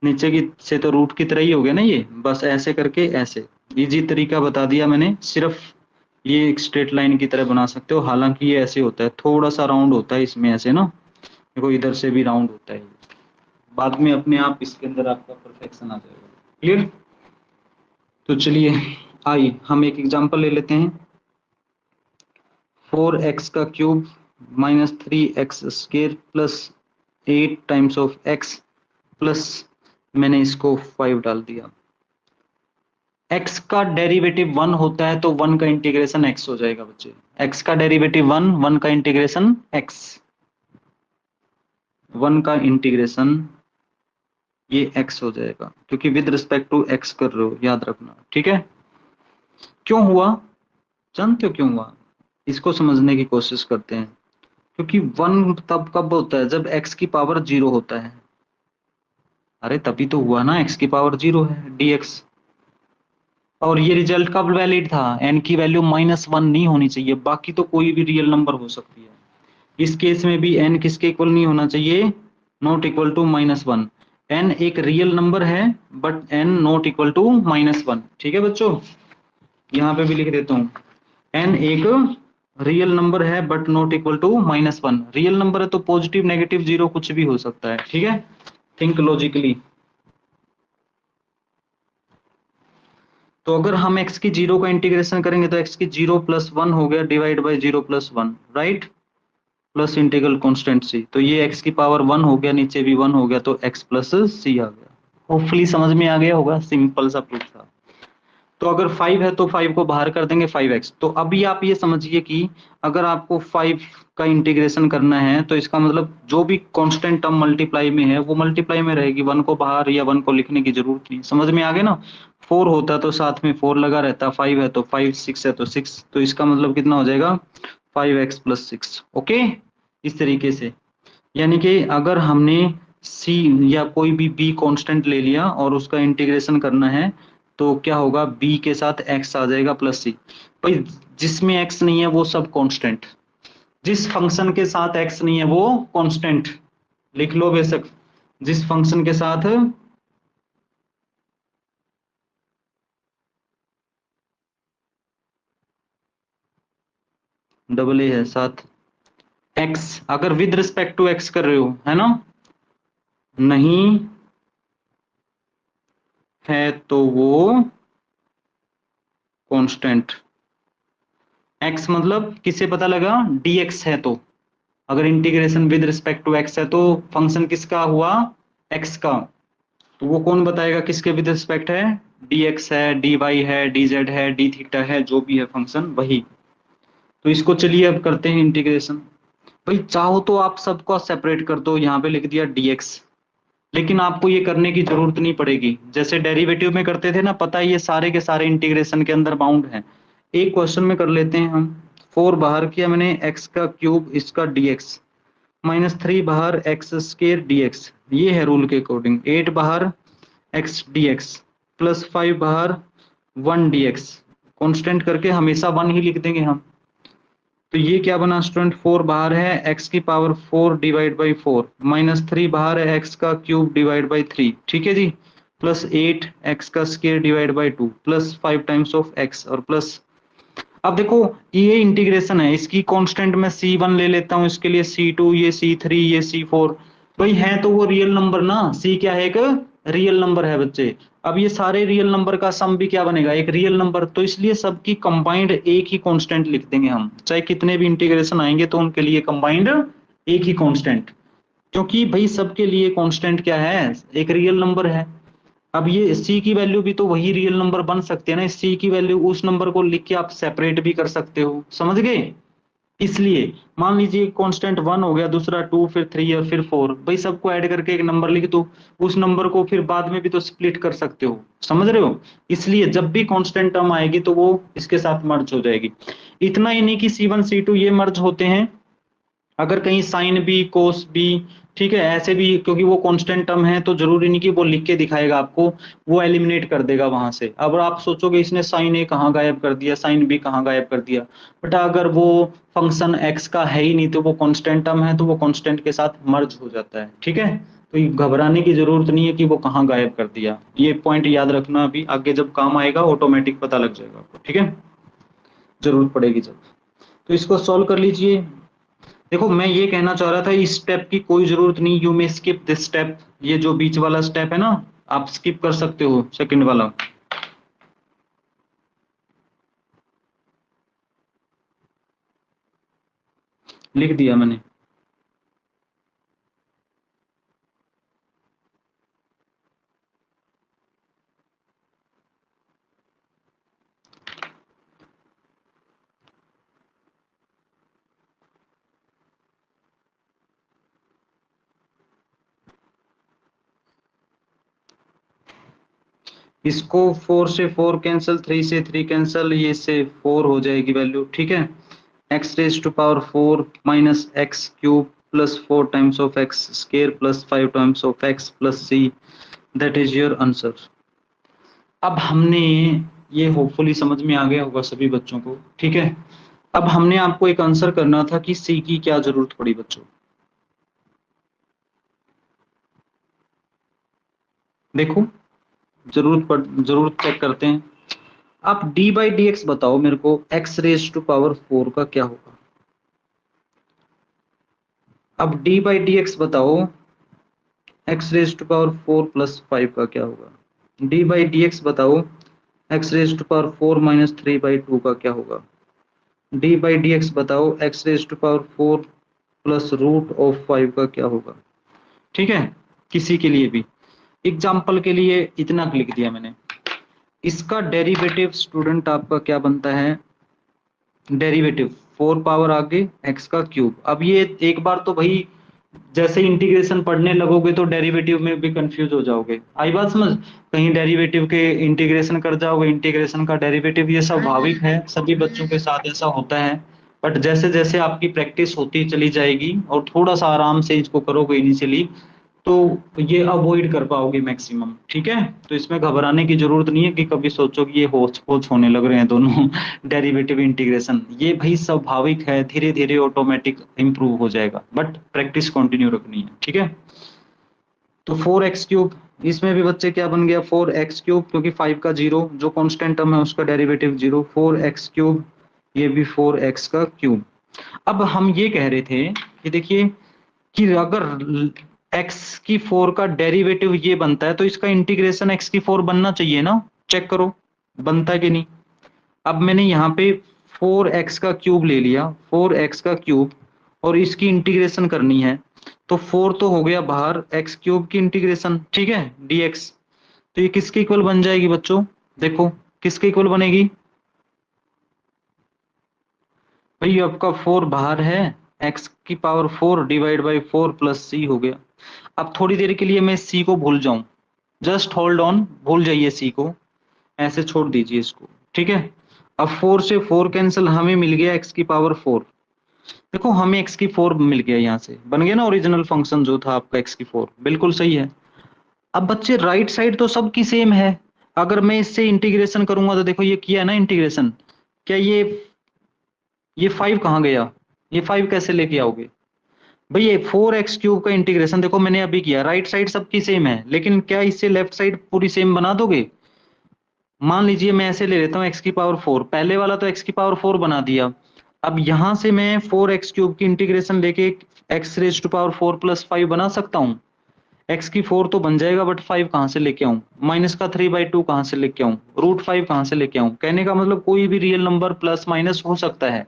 Speaker 1: नीचे की से तो रूट की तरह ही हो गया ना ये, बस ऐसे करके ऐसे. इजी तरीका बता दिया मैंने, सिर्फ ये एक स्ट्रेट लाइन की तरह बना सकते हो. हालांकि ये ऐसे होता है, थोड़ा सा राउंड होता है इसमें ऐसे ना, देखो इधर से भी राउंड होता है. बाद में अपने आप इसके अंदर आपका परफेक्शन आ जाएगा. क्लियर. तो चलिए आइए हम एक एग्जांपल ले लेते हैं. 4x का cube minus 3x square plus 8 times of x plus, मैंने इसको 5 डाल दिया. x का डेरिवेटिव 1 होता है तो 1 का इंटीग्रेशन x हो जाएगा बच्चे. x का डेरिवेटिव 1, 1 का इंटीग्रेशन x, 1 का इंटीग्रेशन ये x हो जाएगा, क्योंकि विद रिस्पेक्ट टू x कर रहे हो, याद रखना, ठीक है. क्यों हुआ, जानते हो क्यों हुआ, इसको समझने की कोशिश करते हैं. क्योंकि 1 तब कब होता है, जब x की पावर 0 होता है. अरे तभी तो हुआ ना, x की पावर 0 है dx. और ये रिजल्ट कब वैलिड था, n की वैल्यू -1 नहीं होनी चाहिए, बाकी तो कोई भी रियल नंबर हो सकती है. इस केस में भी n किसके इक्वल नहीं होना चाहिए, नॉट इक्वल टू -1. n एक रियल नंबर है but n not equal to -1. ठीक है बच्चों, यहाँ पे भी लिख देता हूँ, n एक रियल नंबर है but not equal to -1. Real number है तो पॉजिटिव नेगेटिव जीरो कुछ भी हो सकता है, ठीक है. Think logically. तो अगर हम x की 0 का इंटीग्रेशन करेंगे तो x की 0 प्लस 1 हो गया divide by 0 plus 1, right, plus integral constant c. तो ये x की पावर 1 हो गया, नीचे भी 1 हो गया, तो x प्लस c आ गया. होपफुली समझ में आ गया होगा, सिंपल सा प्रूफ था. तो अगर 5 है तो 5 को बाहर कर देंगे 5x. तो अभी आप ये समझिए कि अगर आपको 5 का इंटीग्रेशन करना है तो इसका मतलब जो भी कांस्टेंट टर्म मल्टीप्लाई में है वो मल्टीप्लाई में रहेगी, 1 को बाहर या 1 को लिखने की जरूरत नहीं. समझ में आ गया ना. 4 होता तो साथ में 4 लगा रहता, 5 है तो 5, 6 है तो 6, तो इसका मतलब कितना हो जाएगा, 5x प्लस 6. ओके, इस तरीके से. यानी कि अगर हमने c या कोई भी b कांस्टेंट ले लिया और उसका इंटीग्रेशन करना है तो क्या होगा, b के साथ x आ जाएगा प्लस c. भाई जिसमें x नहीं है वो सब कांस्टेंट, जिस फंक्शन के साथ x नहीं है वो कांस्टेंट. लिख लो बेशक, जिस फंक्शन के साथ डबल ए है साथ x, अगर विद रिस्पेक्ट टू x कर रहे हो, है ना, नहीं है तो वो कांस्टेंट. x मतलब किससे पता लगा, dx है तो, अगर integration with respect to x है तो फंक्शन किसका हुआ, x का. तो वो कौन बताएगा किसके विद रिस्पेक्ट है, dx है, dy है, dz है, d थीटा है, जो भी है फंक्शन वही. तो इसको चलिए अब करते हैं इंटीग्रेशन। भाई चाहो तो आप सबको सेपरेट कर दो, यहाँ पे लिख दिया dx, लेकिन आपको ये करने की जरूरत नहीं पड़ेगी, जैसे डेरिवेटिव में करते थे ना, पता है ये सारे के सारे इंटीग्रेशन के अंदर बाउंड हैं। एक क्वेश्चन में कर लेते हैं हम। 4 बाहर किया मैंने, एक्स का क्यूब इसका dx, -3 बाहर एक्स स्केयर dx, ये है रूल के अकॉर्डिंग। 8 बाहर एक्स dx +5 बाहर 1 dx, कांस्टेंट करके हमेशा 1 ही लिख देंगे हम। तो ये क्या बना स्टूडेंट, 4 बाहर है एक्स की पावर 4 डिवाइड बाई 4, -3 बाहर है एक्स का क्यूब डिवाइड बाई 3, ठीक है जी, +8 एक्स का square divide by 2, +5 times of x, और प्लस, अब देखो ये इंटीग्रेशन है, इसकी कांस्टेंट मैं C1 ले लेता हूँ, इसके लिए C2, ये C3, ये C4, भाई है तो वो रियल नंबर ना, C क्या है, एक रियल नंबर है बच्चे। अब ये सारे रियल नंबर का सम भी क्या बनेगा, एक रियल नंबर, तो इसलिए सबकी कंबाइंड एक ही कांस्टेंट लिख देंगे हम, चाहे कितने भी इंटीग्रेशन आएंगे तो उनके लिए कंबाइंड एक ही कांस्टेंट, क्योंकि भाई सबके लिए कांस्टेंट क्या है, एक रियल नंबर है। अब ये C की वैल्यू भी तो वही रियल नंबर बन सकते हैं ना, C की वैल्यू उस नंबर को लिख के आप सेपरेट भी कर सकते हो, समझ गए। इसलिए मान लीजिए कांस्टेंट 1 हो गया, दूसरा 2, फिर 3 और फिर 4, भाई सबको ऐड करके एक नंबर लिख दो, उस नंबर को फिर बाद में भी तो स्प्लिट कर सकते हो, समझ रहे हो। इसलिए जब भी कांस्टेंट टर्म आएगी तो वो इसके साथ मर्ज हो जाएगी। इतना ही नहीं कि C1 C2 ये मर्ज होते हैं, अगर कहीं साइन बी कोस बी, ठीक है, ऐसे भी, क्योंकि वो कांस्टेंट टर्म है तो जरूरी नहीं कि वो लिख के दिखाएगा आपको, वो एलिमिनेट कर देगा वहां से। अब आप सोचोगे इसने साइन ए कहाँ गायब कर दिया, साइन बी कहाँ गायब कर दिया, बट अगर वो फंक्शन एक्स का है ही नहीं तो वो कांस्टेंट टर्म है, तो वो कांस्टेंट के साथ मर्ज हो जाता है, ठीक है। तो ये घबराने की जरूरत नहीं है कि वो कहाँ गायब कर दिया, ये पॉइंट याद रखना, अभी आगे जब काम आएगा ऑटोमेटिक पता लग जाएगा आपको, ठीक है, जरूरत पड़ेगी जब। तो इसको सॉल्व कर लीजिए। देखो मैं ये कहना चाह रहा था, इस स्टेप की कोई जरूरत नहीं, you may skip this step, ये जो बीच वाला स्टेप है ना, आप स्किप कर सकते हो, सेकंड वाला। लिख दिया मैंने। इसको 4 से 4 कैंसिल, 3 से 3 कैंसिल, ये से 4 हो जाएगी वैल्यू, ठीक है। X raise to power 4 minus x cube plus 4 times of x square plus 5 times of x plus c, that is your answer. अब हमने, ये होपफुली समझ में आ गया होगा सभी बच्चों को, ठीक है। अब हमने आपको एक आंसर करना था कि सी की क्या जरूरत पड़ी बच्चों। देखो जरूरत चेक करते हैं। आप डी बाई डी एक्स बताओ मेरे को, एक्स रेज टू पावर 4 का क्या होगा। अब डी बाई डी एक्स बताओ, x raise to power 4 plus 5 का क्या होगा। डी बाई डी एक्स बताओ, x raise to power 4 minus 3 by 2 का क्या होगा। डी बाई डी एक्स बताओ, x raise to power 4 plus root of 5 का क्या होगा, ठीक है। किसी के लिए भी, एग्जाम्पल के लिए इतना लिख दिया मैंने। इसका डेरिवेटिव स्टूडेंट आपका क्या बनता है, डेरिवेटिव 4 पावर आगे एक्स का क्यूब। अब ये एक बार तो भाई जैसे इंटीग्रेशन पढ़ने लगोगे तो डेरिवेटिव में भी कंफ्यूज हो जाओगे, आई बात समझ, कहीं डेरिवेटिव के इंटीग्रेशन कर जाओगे, इंटीग्रेशन का डेरिवेटिव, ये स्वाभाविक है, सभी बच्चों के साथ ऐसा होता है। बट जैसे जैसे आपकी प्रैक्टिस होती चली जाएगी और थोड़ा सा आराम से इसको करोगे इनिशियली, तो ये अवॉइड कर पाओगे मैक्सिमम, ठीक है। तो इसमें घबराने की जरूरत नहीं है कि कभी सोचो कि ये होच पोच होने लग रहे हैं दोनों डेरिवेटिव इंटीग्रेशन, ये भाई स्वाभाविक है, धीरे धीरे ऑटोमेटिक इंप्रूव हो जाएगा, बट प्रैक्टिस कंटिन्यू रखनी है, ठीक है। तो 4x क्यूब, इसमें भी बच्चे क्या बन गया, 4x क्यूब, क्योंकि 5 का जीरो जो कांस्टेंट टर्म है उसका डेरिवेटिव जीरो, 4x क्यूब, ये भी 4x का क्यूब। अब हम ये कह रहे थे कि देखिए कि अगर x की 4 का डेरिवेटिव ये बनता है तो इसका इंटीग्रेशन x की 4 बनना चाहिए ना, चेक करो बनता है कि नहीं। अब मैंने यहाँ पे 4x का क्यूब ले लिया, 4x का क्यूब, और इसकी इंटीग्रेशन करनी है, तो 4 तो हो गया बाहर, x क्यूब की इंटीग्रेशन, ठीक है, dx, तो ये किसके इक्वल बन जाएगी बच्चों, देखो किसके इक्वल बनेगी, भाई आपका 4 बाहर है, एक्स की पावर 4 डिवाइड बाई 4 प्लस सी हो गया। अब थोड़ी देर के लिए मैं सी को भूल जाऊं, जस्ट होल्ड ऑन, भूल जाइए सी को, ऐसे छोड़ दीजिए इसको, ठीक है। अब 4 से 4 कैंसिल, हमें मिल गया एक्स की पावर 4। देखो हमें एक्स की 4 मिल गया, यहाँ से बन गया ना ओरिजिनल फंक्शन जो था आपका एक्स की 4, बिल्कुल सही है। अब बच्चे राइट साइड तो सबकी सेम है, अगर मैं इससे इंटीग्रेशन करूंगा तो देखो ये किया है ना इंटीग्रेशन, क्या ये 5 कहाँ गया, ये 5 कैसे लेके आओगे भाई। ये 4x³ का इंटीग्रेशन देखो मैंने अभी किया, राइट साइड सबकी सेम है, लेकिन क्या इससे लेफ्ट साइड पूरी सेम बना दोगे। मान लीजिए मैं ऐसे ले लेता हूँ एक्स की पावर 4, पहले वाला तो एक्स की पावर 4 बना दिया। अब यहां से मैं 4x³ की इंटीग्रेशन लेके x raise to power 4 plus 5 बना सकता हूँ। एक्स की 4 तो बन जाएगा, बट 5 कहाँ से लेके आऊं, माइनस का 3/2 कहाँ से लेके आऊं, √5 कहाँ से लेके आऊं। कहने का मतलब कोई भी रियल नंबर प्लस माइनस हो सकता है।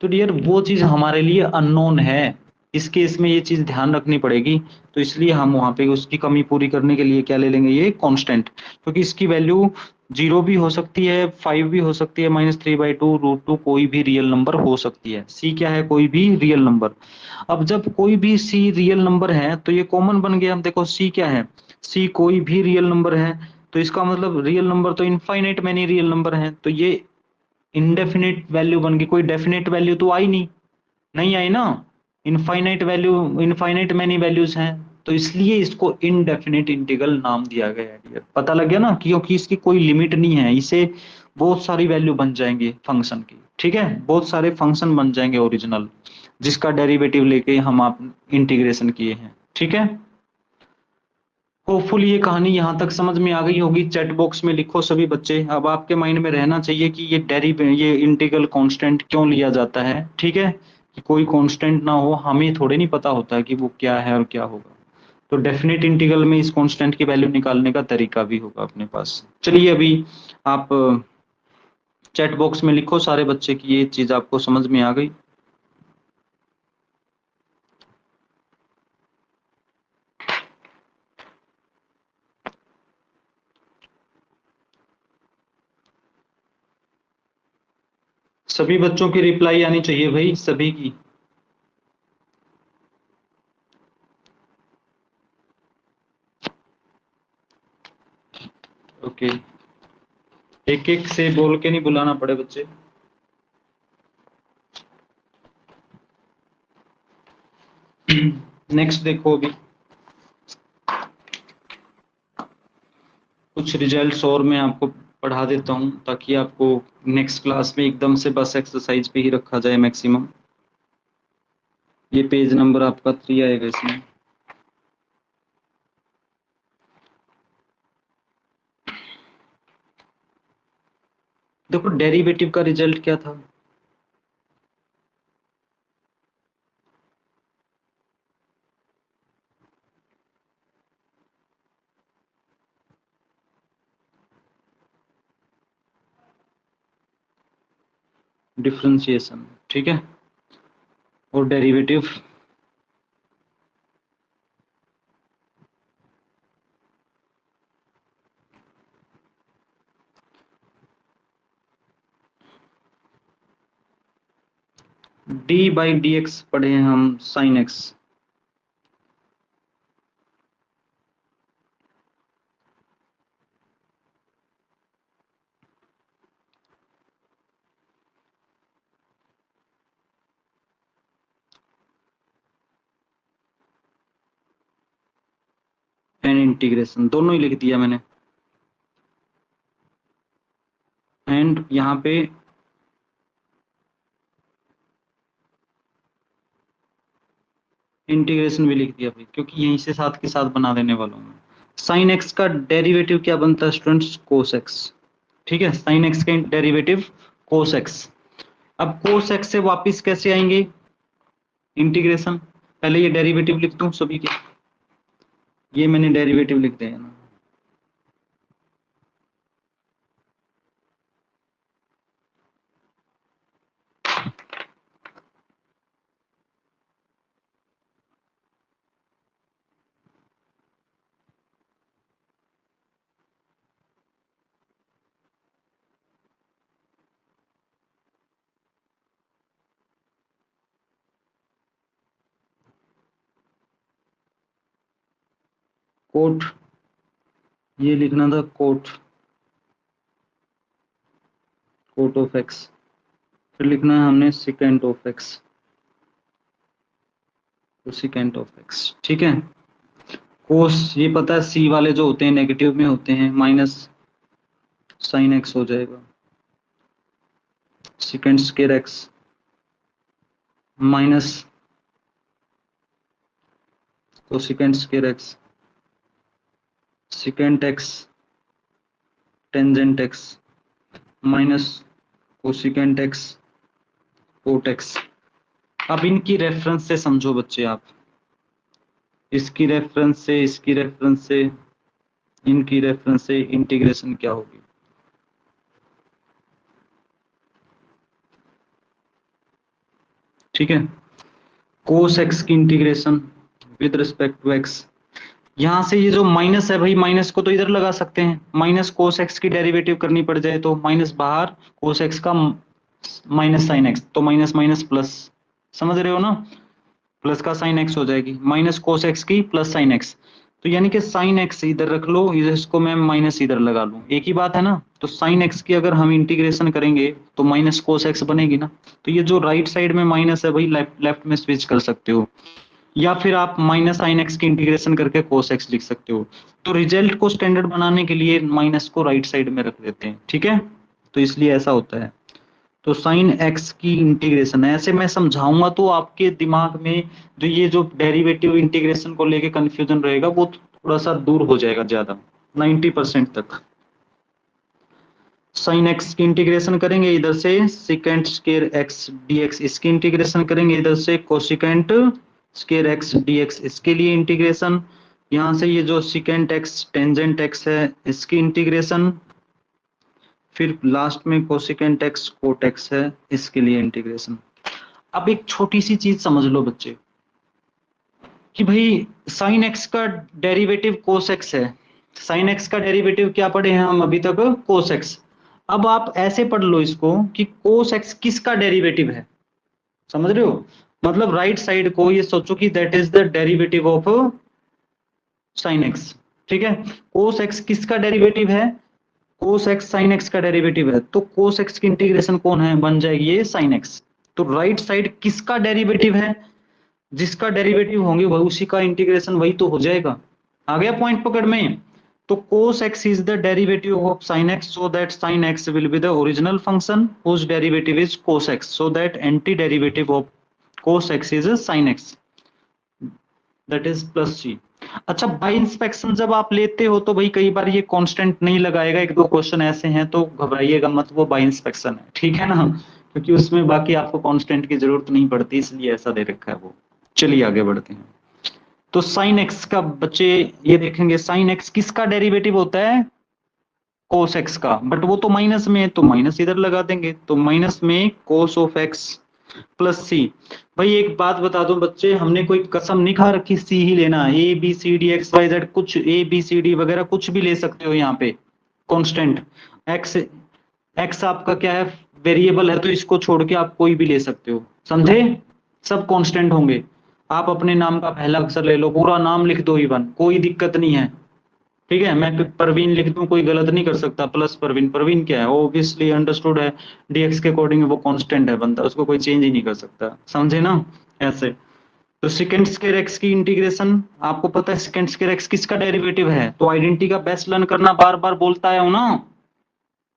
Speaker 1: तो डियर वो चीज हमारे लिए अननोन है, इस केस में ये चीज ध्यान रखनी पड़ेगी। तो इसलिए हम वहां पे उसकी कमी पूरी करने के लिए क्या ले लेंगे, ये कांस्टेंट, क्योंकि इसकी वैल्यू 0 भी हो सकती है, 5 भी हो सकती है, -3/2 √2 कोई भी रियल नंबर हो सकती है। सी क्या है, कोई भी रियल नंबर। अब जब कोई भी सी रियल नंबर है तो ये कॉमन बन गया। देखो सी क्या है, सी कोई भी रियल नंबर है, तो इसका मतलब रियल नंबर तो इनफाइनाइट मैनी रियल नंबर है, तो ये इनडेफिनिट वैल्यू बन गई, कोई डेफिनेट वैल्यू तो आई नहीं, नहीं आई ना। Infinite value, infinite many values हैं, तो इसलिए इसको इनडेफिनिट इंटीग्रल नाम दिया गया है डियर। पता लग गया ना, क्योंकि इसकी कोई लिमिट नहीं है, इसे बहुत सारी वैल्यू बन जाएंगे फंक्शन की, ठीक है, बहुत सारे फंक्शन बन जाएंगे ओरिजिनल, जिसका डेरिवेटिव लेके हम आप इंटीग्रेशन किए हैं, ठीक है। होपफुली ये कहानी यहाँ तक समझ में आ गई होगी। चैट बॉक्स में लिखो सभी बच्चे, अब आपके माइंड में रहना चाहिए कि ये इंटीग्रल कांस्टेंट क्यों लिया जाता है, ठीक है। कि कोई कांस्टेंट ना हो, हमें थोड़े नहीं पता होता है कि वो क्या है और क्या होगा। तो डेफिनेट इंटीग्रल में इस कांस्टेंट की वैल्यू निकालने का तरीका भी होगा अपने पास। चलिए अभी आप चैट बॉक्स में लिखो सारे बच्चे की ये चीज आपको समझ में आ गई। सभी बच्चों की रिप्लाई आनी चाहिए भाई, सभी की। ओके, एक एक से बोल के नहीं बुलाना पड़े बच्चे। नेक्स्ट देखो अभी कुछ रिजल्ट्स और मैं आपको पढ़ा देता हूँ, ताकि आपको नेक्स्ट क्लास में एकदम से बस एक्सरसाइज पे ही रखा जाए मैक्सिमम। ये पेज नंबर आपका 3 आएगा इसमें। देखो डेरिवेटिव का रिजल्ट क्या था, डिफरेंशिएशन, ठीक है, और डेरिवेटिव d/dx पढ़े हैं हम, साइन एक्स। एंड इंटीग्रेशन दोनों ही लिख दिया मैंने, एंड यहाँ पे इंटीग्रेशन भी लिख दिया भाई, क्योंकि यहीं से साथ के साथ बना देने वाला हूँ मैं। साइन एक्स का डेरिवेटिव क्या बनता है स्टूडेंट्स, कोस एक्स, ठीक है। साइन एक्स का डेरिवेटिव कोस एक्स। अब कोस एक्स से वापस कैसे आएंगे इंटीग्रेशन, पहले ये डेरिवेटिव लिख दूं सभी के, ये मैंने डेरिवेटिव लिख दिया ना। कोट, ये लिखना था कोट ऑफ एक्स, फिर लिखना है हमने सिकेंट ऑफ एक्स, तो सिकेंट ऑफ एक्स, ठीक है। कोस ये पता है सी वाले जो होते हैं नेगेटिव में होते हैं, माइनस साइन एक्स हो जाएगा, secant square x minus cosecant square x, secant x tangent x minus cosecant x cot x. अब इनकी रेफरेंस से समझो बच्चे आप, इसकी रेफरेंस से, इसकी रेफरेंस से, इनकी रेफरेंस से इंटीग्रेशन क्या होगी। ठीक है, कोस एक्स की integration with respect to x, यहां से ये जो माइनस है भाई, माइनस को तो इधर लगा सकते हैं, माइनस कोस एक्स की डेरिवेटिव करनी पड़ जाए तो माइनस बाहर, कोस एक्स का माइनस साइन एक्स, तो माइनस माइनस प्लस, समझ रहे हो ना, प्लस का साइन एक्स हो जाएगी, माइनस कोस एक्स की प्लस साइन एक्स, तो यानी कि साइन एक्स इधर रख लो, इसको मैं माइनस इधर लगा लूं, एक ही बात है ना। तो साइन एक्स की अगर हम इंटीग्रेशन करेंगे तो माइनस कोस एक्स बनेगी ना, तो ये जो राइट साइड में माइनस है भाई लेफ्ट लेफ्ट में स्विच कर सकते हो, या फिर आप माइनस साइन एक्स की इंटीग्रेशन करके कोस एक्स लिख सकते हो। तो रिजल्ट को स्टैंडर्ड बनाने के लिए माइनस को राइट साइड में रख देते हैं, ठीक है, तो इसलिए ऐसा होता है। तो साइन एक्स की इंटीग्रेशन ऐसे मैं समझाऊंगा तो आपके दिमाग में जो ये जो डेरिवेटिव इंटीग्रेशन को लेके कंफ्यूजन रहेगा वो थोड़ा सा दूर हो जाएगा, ज्यादा 90% तक। साइन एक्स की इंटीग्रेशन करेंगे इधर से सिकेंट स्क्वायर एक्स डीएक्स, इसकी इंटीग्रेशन करेंगे इधर से कोसिकेंट स्क्वायर एक्स डीएक्स, इसके लिए इंटीग्रेशन, यहां से ये जो सिकेंट एक्स टेंजेंट एक्स है इसकी इंटीग्रेशन, फिर लास्ट में कोसिकेंट एक्स कोट एक्स है इसके लिए इंटीग्रेशन। अब एक छोटी सी चीज समझ लो बच्चे कि भाई साइन एक्स का डेरिवेटिव कोस एक्स है, साइन एक्स का डेरिवेटिव क्या पढ़े हैं हम अभी तक, कोस एक्स। अब आप ऐसे पढ़ लो इसको कि कोस एक्स किसका डेरिवेटिव है, समझ रहे हो, मतलब राइट साइड को ये सोचो कि that is the derivative of sine x, ठीक है। कोस एक्स किसका डेरिवेटिव है, कोस एक्स साइन एक्स का डेरिवेटिव है, तो कोस एक्स की इंटीग्रेशन कौन है, बन जाएगी ये साइन एक्स। तो राइट साइड किसका डेरिवेटिव है, जिसका डेरिवेटिव होंगे वही उसी का इंटीग्रेशन वही तो हो जाएगा, आ गया पॉइंट पकड़ में। तो cos x is the derivative of sin x, so that sin x will be the original function whose derivative is cos x, so that antiderivative of cos x is sin x, that is plus c। अच्छा, by inspection जब आप लेते हो तो भाई कई बार ये constant नहीं लगाएगा, एक दो क्वेश्चन ऐसे हैं तो घबराइएगा मत, वो बाई इंस्पेक्शन है, ठीक है ना, क्योंकि उसमें बाकी आपको कांस्टेंट की जरूरत नहीं पड़ती, इसलिए ऐसा दे रखा है वो। चलिए आगे बढ़ते हैं। तो साइन एक्स का बच्चे ये देखेंगे, साइन एक्स किसका डेरिवेटिव होता है, कोस एक्स का, बट वो तो माइनस में है तो माइनस इधर लगा देंगे, तो माइनस में कोस ऑफ एक्स प्लस सी। भाई एक बात बता दो बच्चे, हमने कोई कसम नहीं खा रखी सी ही लेना, a b c d x y z, कुछ ए बी सी डी वगैरह कुछ भी ले सकते हो यहाँ पे, कांस्टेंट एक्स, एक्स आपका क्या है, वेरिएबल है, तो इसको छोड़ के आप कोई भी ले सकते हो, समझे, सब कांस्टेंट होंगे। आप अपने नाम का पहला अक्षर ले लो, पूरा नाम लिख दो इवन, कोई दिक्कत नहीं है, ठीक है। मैं परवीन लिख दूं कोई गलत नहीं कर सकता, प्लस परवीन, परवीन क्या है ऑब्वियसली अंडरस्टूड है, डीएक्स के अकॉर्डिंग वो कांस्टेंट है बनता, उसको कोई चेंज ही नहीं कर सकता, समझे ना, ऐसे। तो सेकंड स्क्वायर एक्स की इंटीग्रेशन, आपको पता है सेकंड स्क्वायर एक्स किसका डेरिवेटिव है, तो आइडेंटिटी का बेस्ट लर्न करना, बार बार बोलता है ना,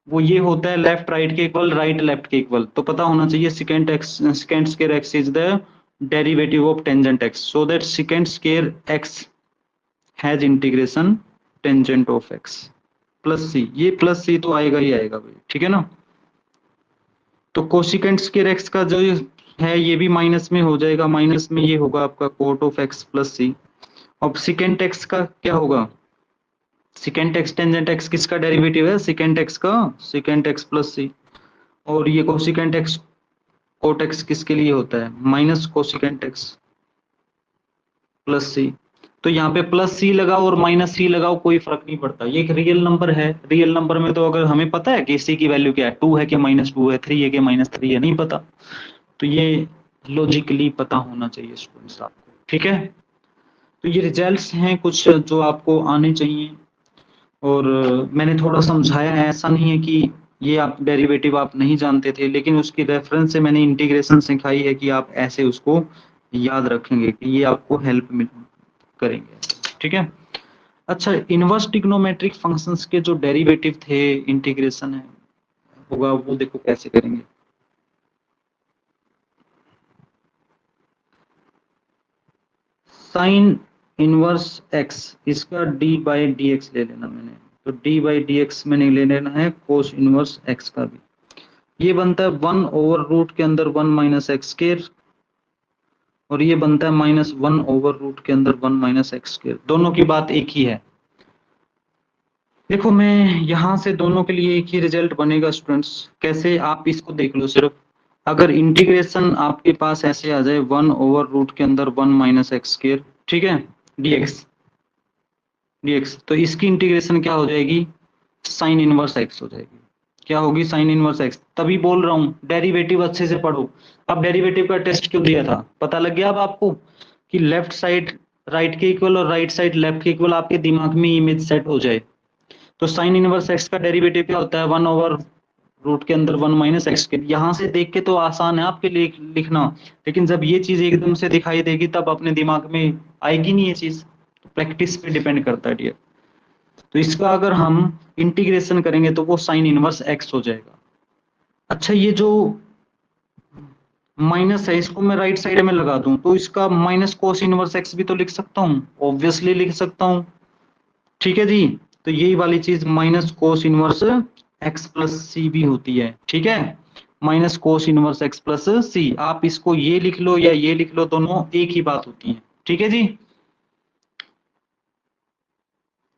Speaker 1: वो ये होता है लेफ्ट राइट के इक्वल, राइट लेफ्ट के इक्वल, तो पता होना चाहिए second X, second square X is the derivative of tangent X, so that second square X has integration tangent of x plus C, ये प्लस सी तो आएगा ही आएगा भाई, ठीक है ना। तो कोसिकेंट स्क्वायर एक्स का जो है ये भी माइनस में हो जाएगा, माइनस में ये होगा आपका कोट ऑफ एक्स प्लस सी। अब सेकेंट एक्स का क्या होगा, सेकेंट एक्स टेंजेंट एक्स किसका डेरिवेटिव है, सेकेंट एक्स का, सेकेंट एक्स प्लस सी। और ये कोसिकेंट एक्स कोट एक्स किसके लिए होता है, माइनस कोसिकेंट एक्स प्लस सी। तो यहाँ पे प्लस सी लगाओ और माइनस सी लगाओ, कोई फर्क नहीं पड़ता, ये एक रियल नंबर है, रियल नंबर में तो अगर हमें पता है कि सी की वैल्यू क्या है, 2 है कि -2 है, 3 है कि -3 है, नहीं पता, तो ये लॉजिकली पता होना चाहिए स्टूडेंट्स आपको, ठीक है। तो ये रिजल्ट्स हैं कुछ जो आपको आने चाहिए, और मैंने थोड़ा समझाया है, ऐसा नहीं है कि ये आप डेरिवेटिव आप नहीं जानते थे, लेकिन उसकी रेफरेंस से मैंने इंटीग्रेशन सिखाई है कि आप ऐसे उसको याद रखेंगे कि ये आपको हेल्प करेंगे, ठीक है। अच्छा, इनवर्स ट्रिग्नोमेट्रिक फंक्शंस के जो डेरिवेटिव थे, इंटीग्रेशन है होगा, वो देखो कैसे करेंगे। साइन इनवर्स एक्स, इसका डी बाई डी एक्स ले लेना मैंने, तो डी बाई डी एक्स मैंने ले लेना है कोस इनवर्स एक्स का भी। ये बनता है 1/रूट के अंदर 1 माइनस एक्स स्क्वायर, और ये बनता है -1/रूट के अंदर 1 माइनस एक्स स्क्वायर। दोनों की बात एक ही है। देखो मैं यहाँ से दोनों के लिए एक ही रिजल्ट बनेगा स्टूडेंट्स। कैसे, आप इसको देख लो सिर्फ। अगर इंटीग्रेशन आपके पास ऐसे आ जाए 1/रूट के अंदर 1 माइनस एक्स स्क्वायर, ठीक है, dx, तो इसकी इंटीग्रेशन क्या हो जाएगी, साइन इनवर्स एक्स हो जाएगी। क्या होगी, साइन इनवर्स एक्स। तभी बोल रहा हूँ डेरिवेटिव अच्छे से पढ़ो। अब डेरिवेटिव का टेस्ट क्यों दिया था, पता लग गया अब आपको कि लेफ्ट साइड राइट के इक्वल और राइट साइड लेफ्ट के इक्वल आपके दिमाग में इमेज सेट हो जाए। तो साइन इनवर्स एक्स का डेरिवेटिव क्या होता है, 1/रूट के अंदर 1 माइनस एक्स के। यहाँ से देख के तो आसान है आपके लिए लिखना, लेकिन जब ये चीज एकदम से दिखाई देगी तब अपने दिमाग में आएगी नहीं ये चीज। प्रैक्टिस पे डिपेंड करता है डियर। तो इसका अगर हम इंटीग्रेशन करेंगे तो वो साइन इनवर्स एक्स हो जाएगा। अच्छा, ये जो माइनस है इसको मैं राइट साइड में लगा दूं तो इसका माइनस कोस इनवर्स एक्स भी तो लिख सकता हूँ, ऑब्वियसली लिख सकता हूँ, ठीक है जी। तो यही वाली चीज minus cos inverse X plus C भी होती है, ठीक है, minus cos inverse X plus C. आप इसको ये लिख लो या ये लिख लो, दोनों एक ही बात होती है, ठीक है जी।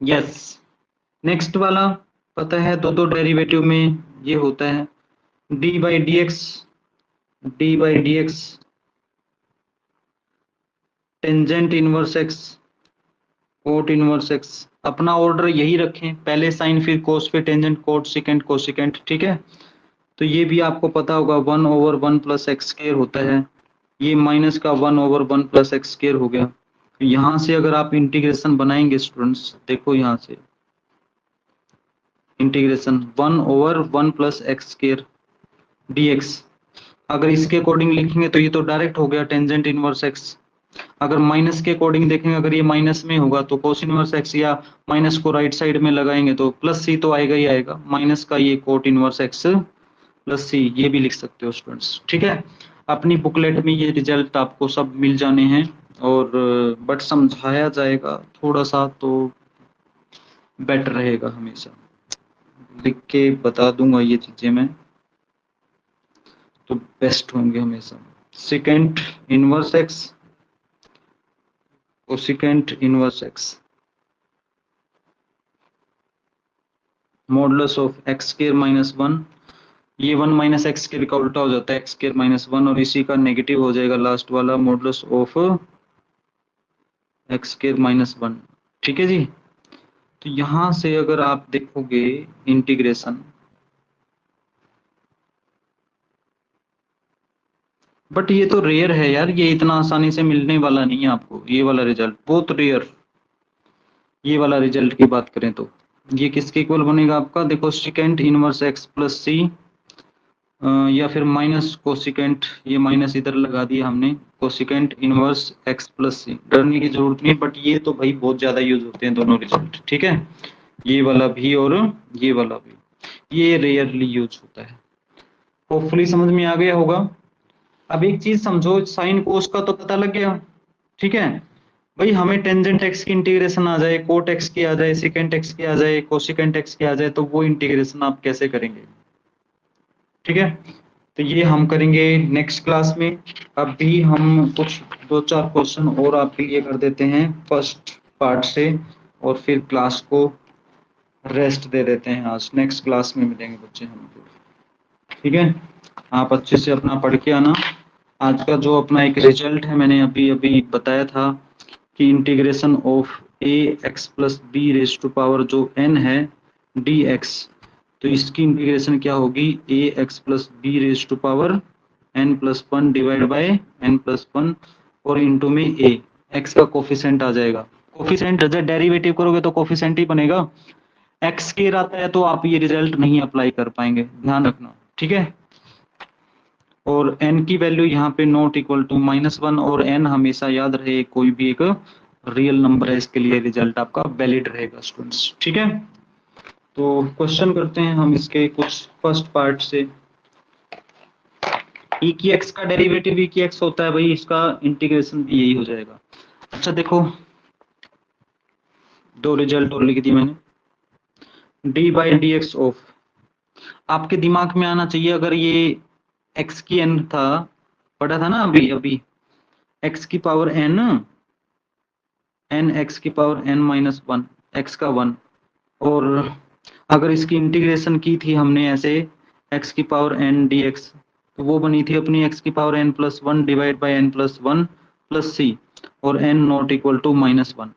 Speaker 1: यस, नेक्स्ट वाला पता है, दो डेरिवेटिव में ये होता है D by D x, D by D x tangent inverse x cot inverse x. अपना ऑर्डर यही रखें, पहले साइन फिर कोस फिर टेंजेंट कोट सेकेंड कोसेकेंट, ठीक है। तो ये भी आपको पता होगा 1/1 प्लस एक्स स्क्वायर होता है, ये माइनस का 1/1 प्लस एक्स स्क्वायर हो गया। तो यहाँ से अगर आप इंटीग्रेशन बनाएंगे स्टूडेंट्स, देखो यहाँ से integration 1/1 plus x square dx, अगर इसके अकॉर्डिंग लिखेंगे तो ये तो डायरेक्ट हो गया टेंजेंट इनवर्स एक्स। अगर माइनस के अकॉर्डिंग देखेंगे, अगर ये माइनस में होगा तो कोस इनवर्स एक्स, या माइनस को राइट साइड में लगाएंगे तो प्लस सी तो आएगा ही आएगा, माइनस का ये cot inverse X plus C, ये भी लिख सकते हो स्टूडेंट्स, ठीक है। अपनी बुकलेट में ये रिजल्ट आपको सब मिल जाने हैं, और बट समझाया जाएगा थोड़ा सा तो बेटर रहेगा। हमेशा लिख के बता दूंगा ये चीजें मैं, तो बेस्ट होंगे हमेशा। Second inverse x, cosecant inverse x, modulus of x square minus 1, ये 1 माइनस एक्स स्क्वायर का उल्टा हो जाता है एक्स स्क्वायर माइनस 1, और इसी का नेगेटिव हो जाएगा लास्ट वाला, modulus of x square minus 1, ठीक है जी। तो यहां से अगर आप देखोगे इंटीग्रेशन, बट ये तो रेयर है यार, ये इतना आसानी से मिलने वाला नहीं है आपको, ये वाला रिजल्ट बहुत रेयर। ये वाला रिजल्ट की बात करें तो ये किसके इक्वल बनेगा आपका, देखो सेकेंड इनवर्स एक्स प्लस सी, या फिर माइनस कोसिकेंट, ये माइनस इधर लगा दिया हमने, कोसिकेंट इनवर्स एक्स प्लस सी। डरने की जरूरत नहीं, बट ये तो भाई बहुत ज्यादा यूज होते हैं दोनों रिजल्ट, ठीक है, ये वाला भी और ये वाला भी, ये रेयरली यूज होता है। होपफुली समझ में आ गया होगा। अब एक चीज समझो, साइन कोस का तो पता लग गया, ठीक है। भाई हमें टेंजेंट एक्स की इंटीग्रेशन आ जाए, कोट एक्स की आ जाए, सेकेंट एक्स की आ जाए, कोसिकेंट एक्स की आ जाए, तो वो इंटीग्रेशन आप कैसे करेंगे, ठीक है। तो ये हम करेंगे नेक्स्ट क्लास में। अभी हम कुछ 2-4 क्वेश्चन और आपके लिए कर देते हैं फर्स्ट पार्ट से, और फिर क्लास को रेस्ट दे देते हैं। आज नेक्स्ट क्लास में मिलेंगे बच्चे हम, ठीक है। आप अच्छे से अपना पढ़ के आना। आज का जो अपना एक रिजल्ट है, मैंने अभी अभी बताया था कि integration of A x plus B raise to power जो n है डी एक्स, तो इसकी इंटीग्रेशन क्या होगी, A x plus B raise to power n plus 1 divide by n plus 1, और इंटू में a एक्स का कोफिशिएंट आ जाएगा। कोफिशिएंट जब डेरिवेटिव करोगे तो कोफिशिएंट ही बनेगा। एक्स स्केयर आता है तो आप ये रिजल्ट नहीं अप्लाई कर पाएंगे, ध्यान रखना, ठीक है। और n की वैल्यू यहाँ पे नॉट इक्वल टू -1, और n हमेशा याद रहे कोई भी एक रियल नंबर है, इसके लिए रिजल्ट आपका वैलिड रहेगा स्टूडेंट्स, ठीक है। तो क्वेश्चन करते हैं हम इसके कुछ फर्स्ट पार्ट से। e की x का डेरिवेटिव e की x होता है भाई, इसका इंटीग्रेशन भी यही हो जाएगा। अच्छा देखो, दो रिजल्ट और लिख दी मैंने। D by D x of, आपके दिमाग में आना चाहिए, अगर ये x की n था, पढ़ा था ना अभी अभी, x की पावर n, x की पावर n-1, x का 1, और अगर इसकी इंटीग्रेशन की थी हमने ऐसे x की पावर n dx, तो वो बनी थी अपनी x की power n+1 divide by n+1 plus c, और n नॉट इक्वल टू -1।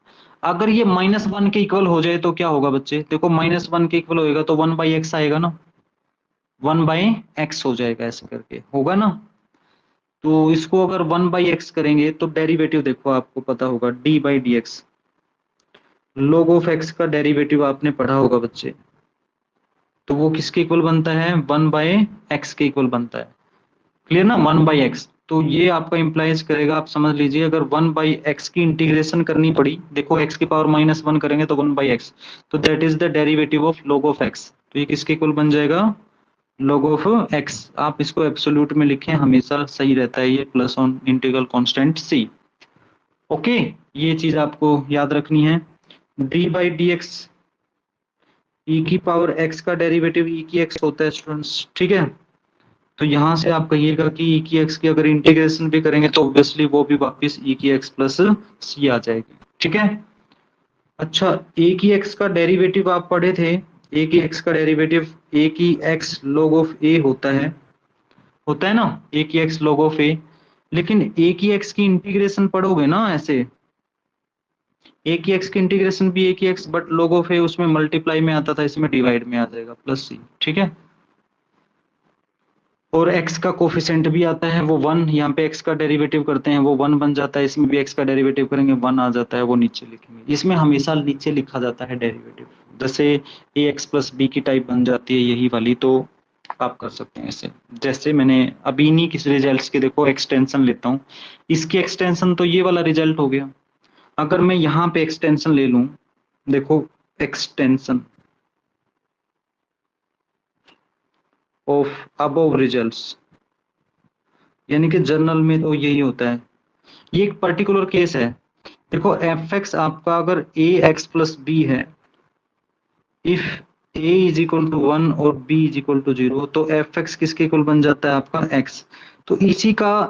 Speaker 1: अगर ये -1 के इक्वल हो जाए तो क्या होगा बच्चे, देखो -1 के इक्वल होएगा तो 1/x आएगा ना, 1/x हो जाएगा, ऐसे करके होगा ना। तो इसको अगर 1/x करेंगे तो डेरिवेटिव देखो, आपको पता होगा d by D x, log of x का डेरिवेटिव आपने पढ़ा होगा बच्चे, तो वो किसके इक्वल बनता है, 1/x के इक्वल बनता है, क्लियर ना, 1/x। तो ये आपका इंप्लाइज करेगा, आप समझ लीजिए, अगर 1/x की इंटीग्रेशन करनी पड़ी, देखो x की पावर -1 करेंगे तो 1/x, तो that is the derivative of log of x, तो ये किसके इक्वल बन जाएगा, log ऑफ x। आप इसको एब्सोल्यूट में लिखें, हमेशा सही रहता है ये, plus on integral constant c। Okay, ये चीज आपको याद रखनी है। D by D x, e की पावर x का डेरिवेटिव e की x होता है स्टूडेंट्स, ठीक है। तो यहाँ से आप कहिएगा कि e की x की अगर इंटीग्रेशन भी करेंगे तो ऑब्वियसली वो भी वापस e की x प्लस c आ जाएगी, ठीक है। अच्छा, a की x का डेरिवेटिव आप पढ़े थे, a की x का डेरिवेटिव a की x log ऑफ a होता है ना, a की x log ऑफ a। लेकिन a की x की इंटीग्रेशन पढ़ोगे ना ऐसे, a की x की इंटीग्रेशन भी a की x, but log of a उसमें मल्टीप्लाई में आता था, इसमें डिवाइड में आ जाएगा, प्लस c, ठीक है। और x का कोफिशिएंट भी आता है वो 1, यहाँ पे x का डेरिवेटिव करते हैं वो 1 बन जाता है, इसमें भी x का डेरिवेटिव करेंगे 1 आ जाता है, वो नीचे लिखेंगे, इसमें हमेशा नीचे लिखा जाता है डेरिवेटिव, जैसे ax प्लस b की टाइप बन जाती है यही वाली, तो आप कर सकते हैं ऐसे। जैसे मैंने अभी नहीं किस रिजल्ट के, देखो एक्सटेंशन लेता हूँ, इसकी एक्सटेंशन तो ये वाला रिजल्ट हो गया। अगर मैं यहाँ पे एक्सटेंशन ले लूं, देखो एक्सटेंशन ऑफ अबव रिजल्ट्स, यानी कि जर्नल में तो यही होता है, ये एक पर्टिकुलर केस है। देखो एफ एक्स आपका अगर ए एक्स प्लस बी है, if a is equal to 1 और बी इज इक्वल टू 0, तो एफ एक्स किसके इक्वल बन जाता है, आपका एक्स। तो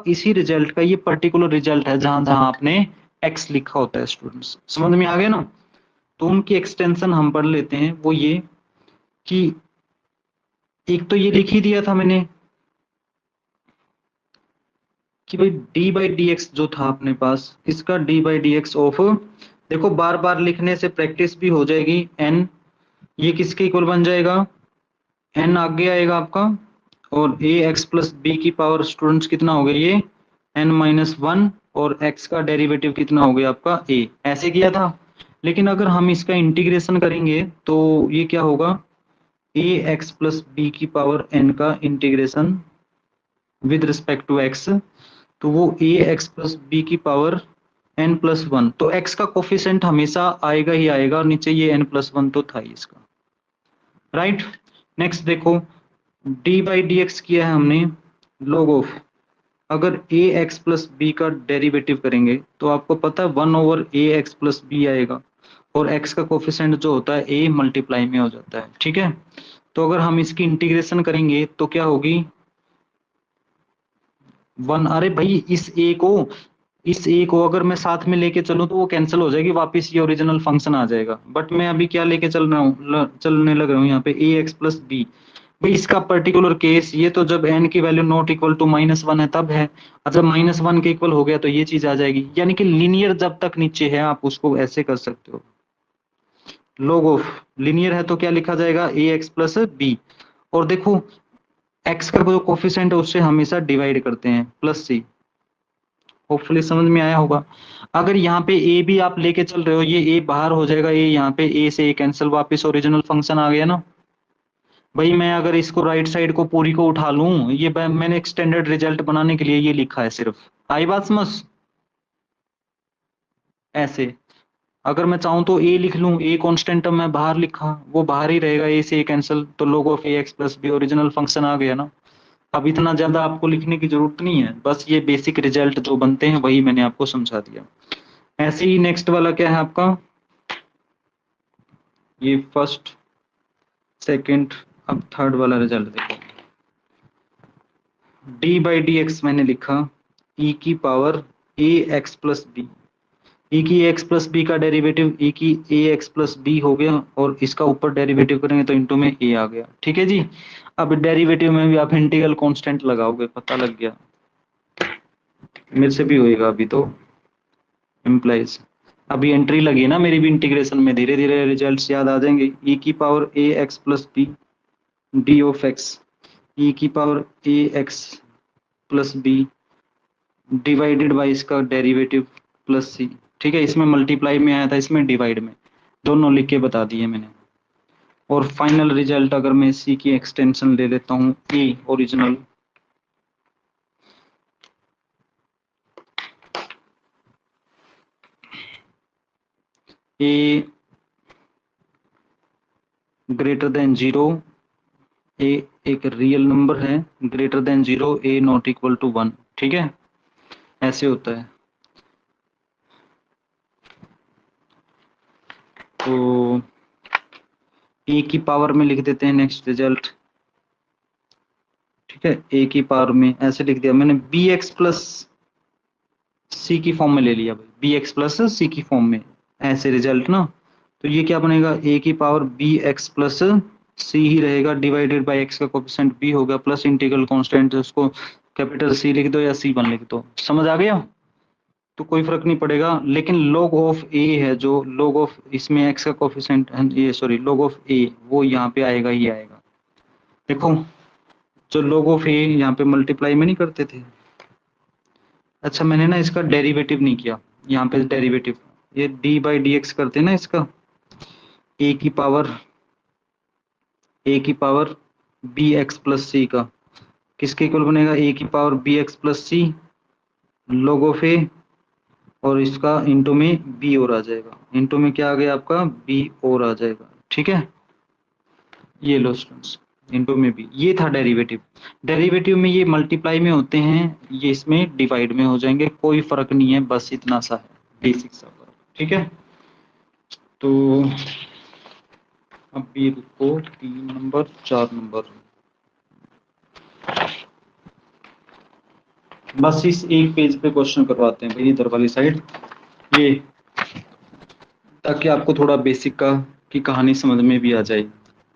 Speaker 1: इसी रिजल्ट का ये पर्टिकुलर रिजल्ट है जहां जहां आपने एक्स लिखा होता है स्टूडेंट्स, समझ में आ गया ना। तो उनकी एक्सटेंशन हम पढ़ लेते हैं, वो ये कि एक तो ये लिख ही दिया था मैंने कि भाई डी बाई डी एक्स जो था अपने पास, इसका D by D x of, देखो बार बार लिखने से प्रैक्टिस भी हो जाएगी, एन, ये किसके इक्वल बन जाएगा, एन आगे आएगा आपका, और ए एक्स प्लस बी की पावर स्टूडेंट्स कितना हो गया ये, n-1, और x का डेरिवेटिव कितना हो गया आपका a, ऐसे किया था। लेकिन अगर हम इसका इंटीग्रेशन करेंगे तो ये क्या होगा, a x प्लस बी की पावर n का integration with respect to x, तो वो ए एक्स प्लस बी की पावर n+1, तो x का कोफिशिएंट हमेशा आएगा ही आएगा, और नीचे ये n+1 तो था ही इसका, राइट। नेक्स्ट देखो, डी बाई डी एक्स किया है हमने, log ऑफ, अगर ए एक्स प्लस बी का डेरिवेटिव करेंगे तो आपको पता है 1/a x+b आएगा, और x का कोफिशिएंट जो होता है a मल्टीप्लाई में हो जाता है, ठीक है। तो अगर हम इसकी इंटीग्रेशन करेंगे तो क्या होगी, 1, अरे भाई इस ए को अगर मैं साथ में लेके चलूं तो वो कैंसिल हो जाएगी, वापस ये ओरिजिनल फंक्शन आ जाएगा, बट मैं अभी क्या लेके चल रहा हूँ, चलने लग रहा हूँ यहाँ पे ए एक्स प्लस बी। भाई इसका पर्टिकुलर केस ये तो जब n की वैल्यू नॉट इक्वल टू -1 है तब है, और जब -1 के इक्वल हो गया तो ये चीज आ जाएगी, यानी कि लीनियर जब तक नीचे है आप उसको ऐसे कर सकते हो, log ऑफ लीनियर है तो क्या लिखा जाएगा, ए एक्स प्लस बी, और देखो x का जो कोफिशिएंट है उससे हमेशा डिवाइड करते हैं, प्लस सी, होपफुली समझ में आया होगा। अगर यहाँ पे ए भी आप लेके चल रहे हो, ये ए बाहर हो जाएगा, ए यहाँ पे ए से ए कैंसिल, वापस ओरिजिनल फंक्शन आ गया ना भाई। मैं अगर इसको राइट साइड को पूरी को उठा लूं, ये मैंने एक स्टैंडर्ड रिजल्ट बनाने के लिए ये लिखा है सिर्फ। आई बात समझ? ऐसे अगर मैं चाहूं तो ए लिख लूं, ए कांस्टेंट टर्म मैं बाहर लिखा, वो बाहर ही रहेगा, ए से ए कैंसिल, तो log of A x plus B original function आ गया ना। अब इतना ज्यादा आपको लिखने की जरूरत नहीं है, बस ये बेसिक रिजल्ट जो बनते हैं वही मैंने आपको समझा दिया। ऐसे ही नेक्स्ट वाला क्या है आपका, ये फर्स्ट सेकंड, अब थर्ड वाला रिजल्ट देखो। डी बाई डी एक्स मैंने लिखा ई की power A x plus B, ई की एक्स प्लस बी का डेरिवेटिव ई की ए एक्स प्लस बी हो गया, और इसका ऊपर डेरिवेटिव करेंगे तो इनटू में ए आ गया। ठीक है जी। अब डेरिवेटिव में भी आप इंटीग्रल कांस्टेंट लगाओगे, पता लग गया, मेरे से भी होएगा अभी तो इम्प्लाइज। अभी एंट्री लगी ना मेरी भी इंटीग्रेशन में, धीरे धीरे रिजल्ट्स याद आ जाएंगे। ई की power A x plus B D of X, e की power A x plus B divided by इसका डेरिवेटिव प्लस सी। ठीक है, इसमें मल्टीप्लाई में आया था, इसमें डिवाइड में, दोनों लिख के बता दिए मैंने। और फाइनल रिजल्ट अगर मैं सी की एक्सटेंशन ले लेता हूँ a original, a greater than zero, a एक रियल नंबर है, greater than zero, a not equal to one. ठीक है, ऐसे होता है। तो ए की पावर में लिख देते हैं नेक्स्ट रिजल्ट। ठीक है, ए की पावर में ऐसे लिख दिया मैंने, बी एक्स प्लस सी की फॉर्म में ले लिया भाई, बी एक्स प्लस सी की फॉर्म में, ऐसे रिजल्ट ना। तो ये क्या बनेगा, ए की पावर बी एक्स प्लस सी ही रहेगा, डिवाइडेड बाय एक्स का कोफिशिएंट बी होगा, प्लस इंटीग्रल कांस्टेंट, उसको कैपिटल सी लिख दो या सी वन लिख दो। समझ आ गया? तो कोई फर्क नहीं पड़ेगा, लेकिन log ऑफ ए है, जो log ऑफ इसमें एक्स का कोफिशिएंट, ये सॉरी log ऑफ ए, वो यहाँ पे आएगा ही आएगा। देखो, जो log ऑफ ए यहाँ पे मल्टीप्लाई में नहीं करते थे। अच्छा, मैंने ना इसका डेरिवेटिव नहीं किया, यहाँ पे डेरिवेटिव, ये डी बाई डी एक्स करते हैं ना इसका, ए की power B X plus C का, किसके इक्वल बनेगा, ए की power B X plus C log of A, और इसका इंटू में बी और आ जाएगा, इंटू में क्या आ गया आपका, बी और आ जाएगा। ठीक है, ये लो स्टूडेंट्स, इंटू में बी, ये था डेरिवेटिव। डेरिवेटिव में ये मल्टीप्लाई में होते हैं, ये इसमें डिवाइड में हो जाएंगे, कोई फर्क नहीं है, बस इतना सा है, बेसिक सा फर्क। ठीक है, तो अब ये देखो 3 नंबर 4 नंबर, बस इस एक पेज पे क्वेश्चन करवाते हैं भाई इधर वाली साइड, ये ताकि आपको थोड़ा बेसिक का की कहानी समझ में भी आ जाए।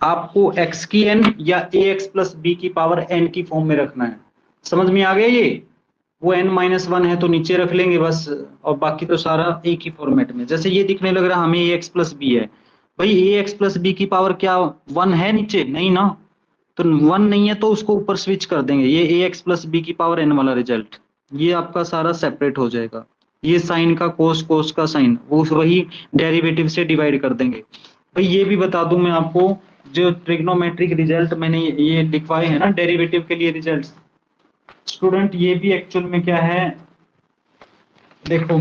Speaker 1: आपको x की n या ax प्लस बी की पावर n की फॉर्म में रखना है। समझ में आ गया ये? वो n माइनस वन है तो नीचे रख लेंगे बस, और बाकी तो सारा एक ही फॉर्मेट में। जैसे ये दिखने लग रहा है हमें ax प्लस बी है, भाई ax प्लस बी की पावर क्या वन है नीचे? नहीं ना, तो वन नहीं है तो उसको ऊपर स्विच कर देंगे, ये ax प्लस बी की पावर n वाला रिजल्ट, ये आपका सारा सेपरेट हो जाएगा। ये साइन का कोस, कोस का साइन, वो वही डेरिवेटिव से डिवाइड कर देंगे। भाई ये भी बता दूं मैं आपको, जो ट्रिग्नोमेट्रिक रिजल्ट मैंने ये लिखवाए हैं ना डेरिवेटिव के लिए रिजल्ट, स्टूडेंट ये भी एक्चुअल में क्या है, देखो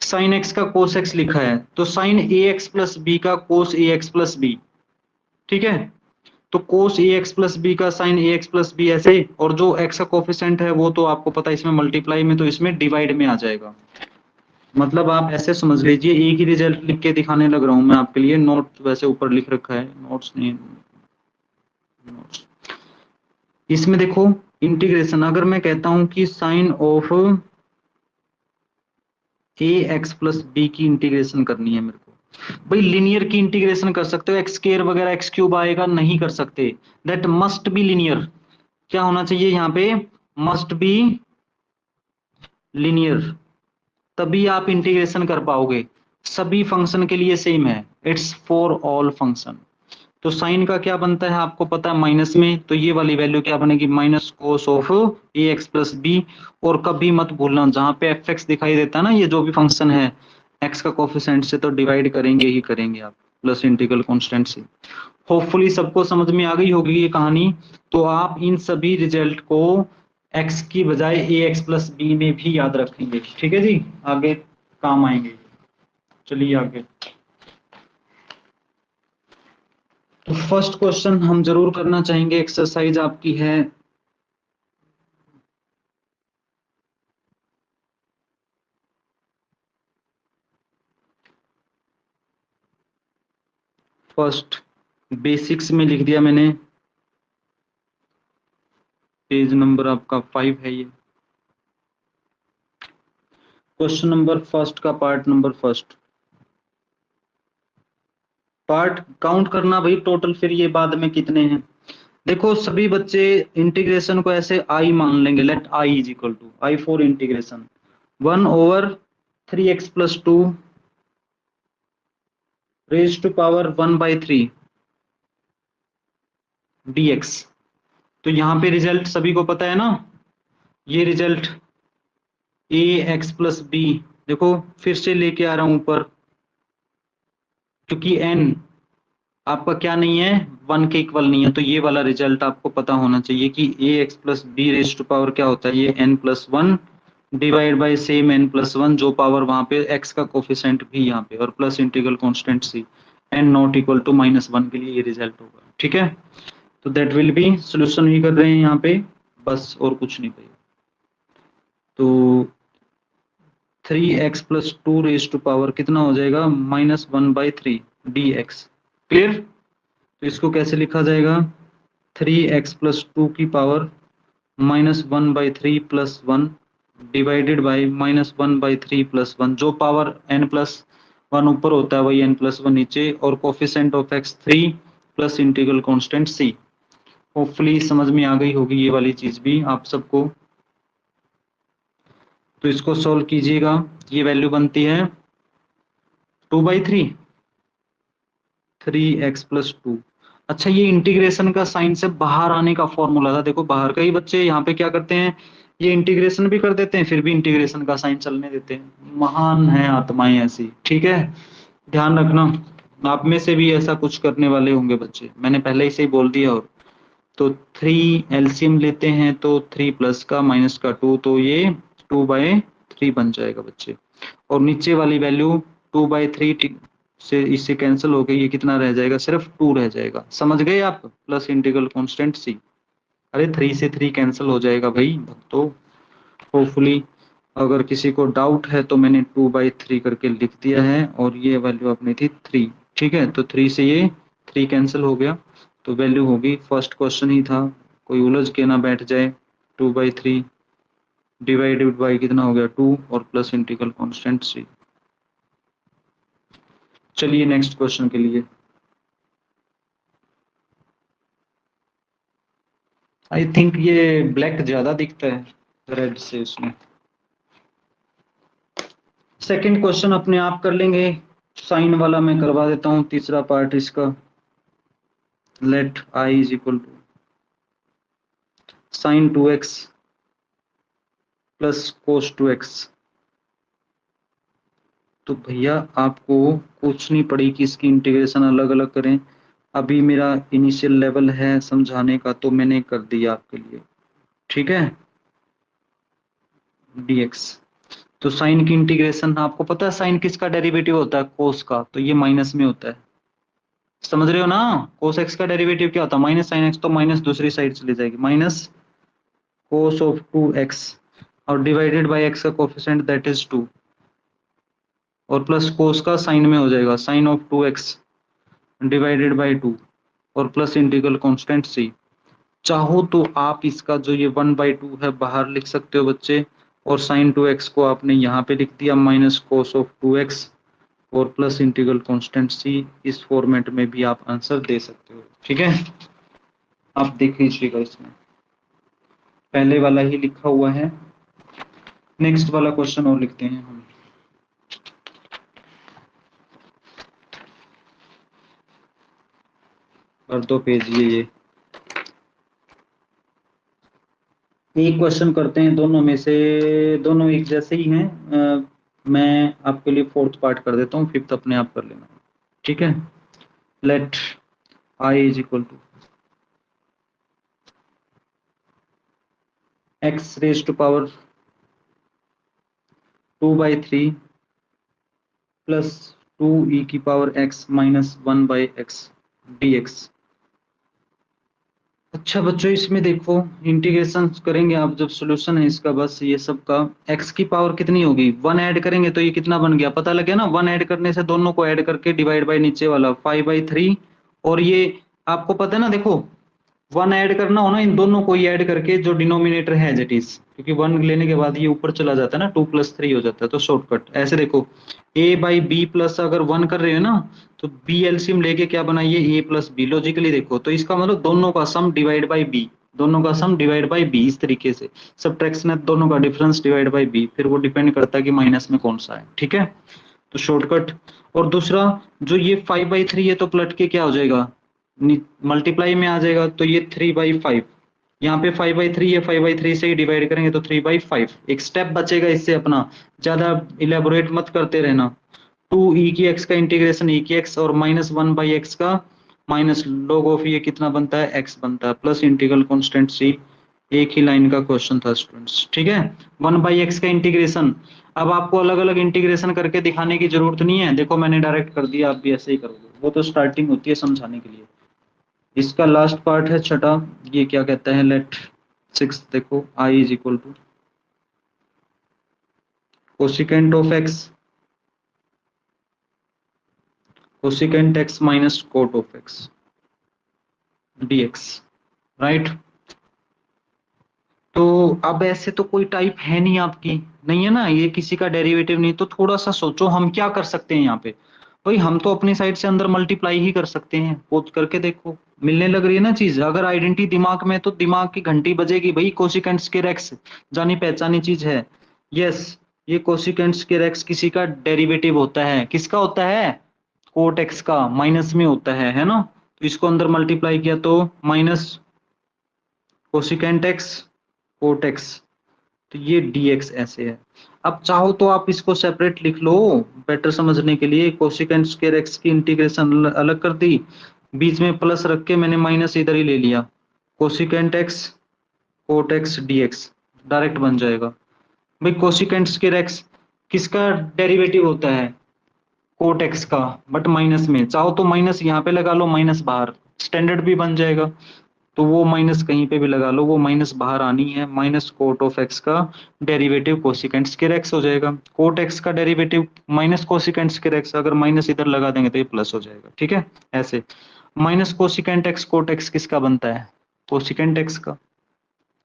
Speaker 1: साइन एक्स का कोस एक्स लिखा है, तो साइन ए एक्स प्लस बी का कोस ए एक्स प्लस बी। ठीक है, तो कोस ए एक्स प्लस बी का साइन ए एक्स प्लस बी ऐसे, और जो एक्स का कोफिशिएंट है वो तो आपको पता है इसमें मल्टीप्लाई में, तो इसमें डिवाइड में आ जाएगा। मतलब आप ऐसे समझ लीजिए, एक ही रिजल्ट लिख के दिखाने लग रहा हूं मैं आपके लिए, नोट वैसे ऊपर लिख रखा है, नोट्स नहीं, नोट्स। इसमें देखो इंटीग्रेशन, अगर मैं कहता हूं कि sine of A x plus b की इंटीग्रेशन करनी है मेरे को, भाई लिनियर की इंटीग्रेशन कर सकते हो, एक्स स्क्वायर वगैरह एक्स क्यूब आएगा, नहीं कर सकते, दैट मस्ट बी लिनियर। क्या होना चाहिए यहाँ पे, मस्ट बी लिनियर, तभी आप इंटीग्रेशन कर पाओगे। सभी फंक्शन के लिए सेम है, इट्स फॉर ऑल फंक्शन। तो साइन का क्या बनता है आपको पता है माइनस में, तो ये वाली वैल्यू क्या बनेगी minus cos of A x plus b. और कभी मत भूलना जहां पे एफ एक्स दिखाई देता है ना, ये जो भी फंक्शन है एक्स का कोफिशिएंट से तो डिवाइड करेंगे ही करेंगे आप प्लस इंटीग्रल कांस्टेंट से। होपफुली सबको समझ में आ गई होगी ये कहानी। तो आप इन सभी रिजल्ट को एक्स की बजाय ए एक्स प्लस बी में भी याद रखेंगे, ठीक है जी, आगे काम आएंगे। चलिए आगे। तो फर्स्ट क्वेश्चन हम जरूर करना चाहेंगे, एक्सरसाइज आपकी है फर्स्ट, बेसिक्स में लिख दिया मैंने, पेज नंबर आपका 5 है ये। क्वेश्चन नंबर फर्स्ट का part number first, part count करना भाई टोटल, फिर ये बाद में कितने हैं। देखो सभी बच्चे इंटीग्रेशन को ऐसे आई मान लेंगे, let I is equal to I for integration 1/3x + 2 raise to power 1/3 dx। तो यहाँ पे रिजल्ट सभी को पता है ना, ये रिजल्ट ए एक्स प्लस बी, देखो फिर से लेके आ रहा हूं ऊपर, क्योंकि एन आपका क्या नहीं है 1 के इक्वल नहीं है, तो ये वाला रिजल्ट आपको पता होना चाहिए कि A x plus B raise to power क्या होता है, ये n+1 divide by same n+1 जो पावर वहां पे x का कोफिशिएंट भी यहाँ पे, और plus integral constant c n not equal to -1 के लिए ये रिजल्ट होगा, ठीक है। तो दैट विल बी सोल्यूशन ही कर रहे हैं यहाँ पे, बस और कुछ नहीं भाई। तो 3x + 2 रेज टू पावर कितना हो जाएगा -1/3 dx, क्लियर। तो इसको कैसे लिखा जाएगा 3x + 2 की पावर -1/3 + 1 डिवाइडेड बाई -1/3 + 1, जो पावर n+1 ऊपर होता है वही n+1 नीचे, और coefficient of x 3 plus integral constant c। Hopefully समझ में आ गई होगी ये वाली चीज भी आप सबको। तो इसको सॉल्व कीजिएगा, ये वैल्यू बनती है 2/3 3x + 2। अच्छा ये इंटीग्रेशन का साइन से बाहर आने का फॉर्मूला था, देखो बाहर कई बच्चे यहाँ पे क्या करते हैं, ये इंटीग्रेशन भी कर देते हैं फिर भी इंटीग्रेशन का साइन चलने देते हैं, महान है आत्माएं ऐसी, ठीक है। ध्यान रखना आप में से भी ऐसा कुछ करने वाले होंगे बच्चे, मैंने पहले ही से ही बोल दिया। और तो 3 एलसीएम लेते हैं तो 3 प्लस का माइनस का 2, तो ये 2/3 बन जाएगा बच्चे। और नीचे वाली वैल्यू 2/3 से इससे कैंसिल हो गई, ये कितना रह जाएगा सिर्फ 2 रह जाएगा, समझ गए आप, प्लस इंटीग्रल कांस्टेंट सी। अरे 3 से 3 कैंसिल हो जाएगा भाई भक्तों। होपफुली अगर किसी को डाउट है तो मैंने 2/3 करके लिख दिया है, और ये वैल्यू अपनी थी 3, ठीक है। तो 3 से ये 3 कैंसिल हो गया, तो वैल्यू होगी, फर्स्ट क्वेश्चन ही था, कोई उलझ के ना बैठ जाए, 2/3 डिवाइडेड बाई कितना हो गया 2 और प्लस इंटीग्रल कांस्टेंट सी। चलिए नेक्स्ट क्वेश्चन के लिए। आई थिंक ये ब्लैक ज्यादा दिखता है रेड से उसमें। सेकंड क्वेश्चन अपने आप कर लेंगे, साइन वाला मैं करवा देता हूँ तीसरा पार्ट इसका। Let I is equal to sine 2x plus cos 2x। तो भैया आपको कुछ नहीं पड़ी कि इसकी इंटीग्रेशन अलग अलग करें, अभी मेरा इनिशियल लेवल है समझाने का तो मैंने कर दिया आपके लिए, ठीक है। dx, तो साइन की इंटीग्रेशन आपको पता है साइन किसका डेरिवेटिव होता है कोस का, तो ये माइनस में होता है, समझ रहे हो ना। कोस एक्स का डेरिवेटिव क्या होता है माइनस साइन एक्स, तो माइनस दूसरी साइड चली जाएगी, माइनस कोस ऑफ 2x और डिवाइडेड बाय x का कोफिशिएंट दैट इज 2, और प्लस कोस का साइन में हो जाएगा sign of 2x divided by 2 और प्लस इंटीग्रल कांस्टेंट c। चाहो तो आप इसका जो ये 1/2 है बाहर लिख सकते हो बच्चे, और साइन 2x को आपने यहाँ पे लिख दिया माइनस कोस ऑफ 2x और प्लस इंटीग्रल कांस्टेंट c, इस फॉर्मेट में भी आप आंसर दे सकते हो, ठीक है। आप देख लीजिएगा इसमें पहले वाला ही लिखा हुआ है, नेक्स्ट वाला क्वेश्चन और लिखते हैं हम। कर दो पेज ये एक क्वेश्चन करते हैं, दोनों में से दोनों एक जैसे ही हैं। मैं आपके लिए फोर्थ पार्ट कर देता हूँ, फिफ्थ अपने आप कर लेना, ठीक है। Let I is equal to x raise to power 2/3 plus 2 e की पावर x माइनस 1/x dx। अच्छा बच्चों, इसमें देखो इंटीग्रेशन करेंगे आप, जब सॉल्यूशन है इसका, बस ये सब का x की पावर कितनी होगी, 1 ऐड करेंगे तो ये कितना बन गया पता लग गया ना। 1 ऐड करने से दोनों को ऐड करके डिवाइड बाय नीचे वाला 5/3, और ये आपको पता है ना, देखो 1 ऐड करना हो ना, इन दोनों को ही ऐड करके जो डिनोमिनेटर है एज इट इज, क्योंकि 1 लेने के बाद ये ऊपर चला जाता है ना, 2+3 हो जाता है, तो शॉर्टकट ऐसे देखो a/b प्लस अगर 1 कर रहे हो ना, तो b एलसीएम लेके क्या बनाइए a+b, लॉजिकली देखो तो इसका मतलब दोनों का सम डिवाइड बाय b, दोनों का सम डिवाइड बाय b, इस तरीके से सब्ट्रैक्शन है, दोनों का डिफरेंस डिवाइड बाय b, फिर वो डिपेंड करता है कि माइनस में कौन सा है, ठीक है। तो शॉर्टकट। और दूसरा जो ये 5/3 है तो पलट के क्या हो जाएगा, मल्टीप्लाई में आ जाएगा, तो ये 3/5, यहाँ पे 5/3 है, 5/3 से ही डिवाइड करेंगे तो 3/5, एक स्टेप बचेगा इससे अपना, ज्यादा इलेबोरेट मत करते रहना। 2 e की x का इंटीग्रेशन e की x और माइनस 1/x का माइनस log ऑफ ये कितना बनता है x बनता है, प्लस इंटीग्रल कांस्टेंट c। एक ही लाइन का क्वेश्चन था स्टूडेंट्स, ठीक है। 1/x का इंटीग्रेशन, अब आपको अलग अलग इंटीग्रेशन करके दिखाने की जरूरत नहीं है, देखो मैंने डायरेक्ट कर दिया, आप भी ऐसे ही करोगे, वो तो स्टार्टिंग होती है समझाने के लिए। इसका लास्ट पार्ट है छठा, ये क्या कहता है, लेट सिक्स देखो, I is equal to cosecant of X, cosecant X minus cot of X dx, right. तो अब ऐसे तो कोई टाइप है नहीं आपकी, नहीं है ना, ये किसी का डेरिवेटिव नहीं, तो थोड़ा सा सोचो हम क्या कर सकते हैं यहाँ पे। भाई हम तो अपनी साइड से अंदर मल्टीप्लाई ही कर सकते हैं, खुद करके देखो, मिलने लग रही है ना चीज, अगर आइडेंटिटी दिमाग में है तो दिमाग की घंटी बजेगी, भाई कोसिकेंट स्क्वायर एक्स जानी पहचानी चीज है। यस, ये कोसिकेंट स्क्वायर एक्स किसी का डेरिवेटिव होता है, किसका होता है, कोट एक्स का, माइनस में होता है ना। तो इसको अंदर मल्टीप्लाई किया तो minus cosecant x cot x, तो ये dx ऐसे है। अब चाहो तो आप इसको सेपरेट लिख लो, बेटर समझने के लिए, कोसिकेंट स्क्वायर एक्स की इंटीग्रेशन अलग कर दी, बीच में प्लस रख के मैंने माइनस इधर ही ले लिया, cosecant x cot x dx direct बन जाएगा। भाई कोसिकेंट स्क्वायर एक्स किसका डेरिवेटिव होता है, कोट एक्स का, बट माइनस में, चाहो तो माइनस यहाँ पे लगा लो, माइनस बाहर, स्टैंडर्ड भी बन जाएगा, तो वो माइनस कहीं पे भी लगा लो, वो माइनस बाहर आनी है, माइनस कोट ऑफ एक्स का डेरिवेटिव कोसिकेंट स्क्वायर एक्स हो जाएगा, कोट एक्स का derivative minus cosecant square x, अगर माइनस इधर लगा देंगे तो ये प्लस हो जाएगा, ठीक है। ऐसे minus cosecant x cot x किसका बनता है, कोसिकेंट एक्स का,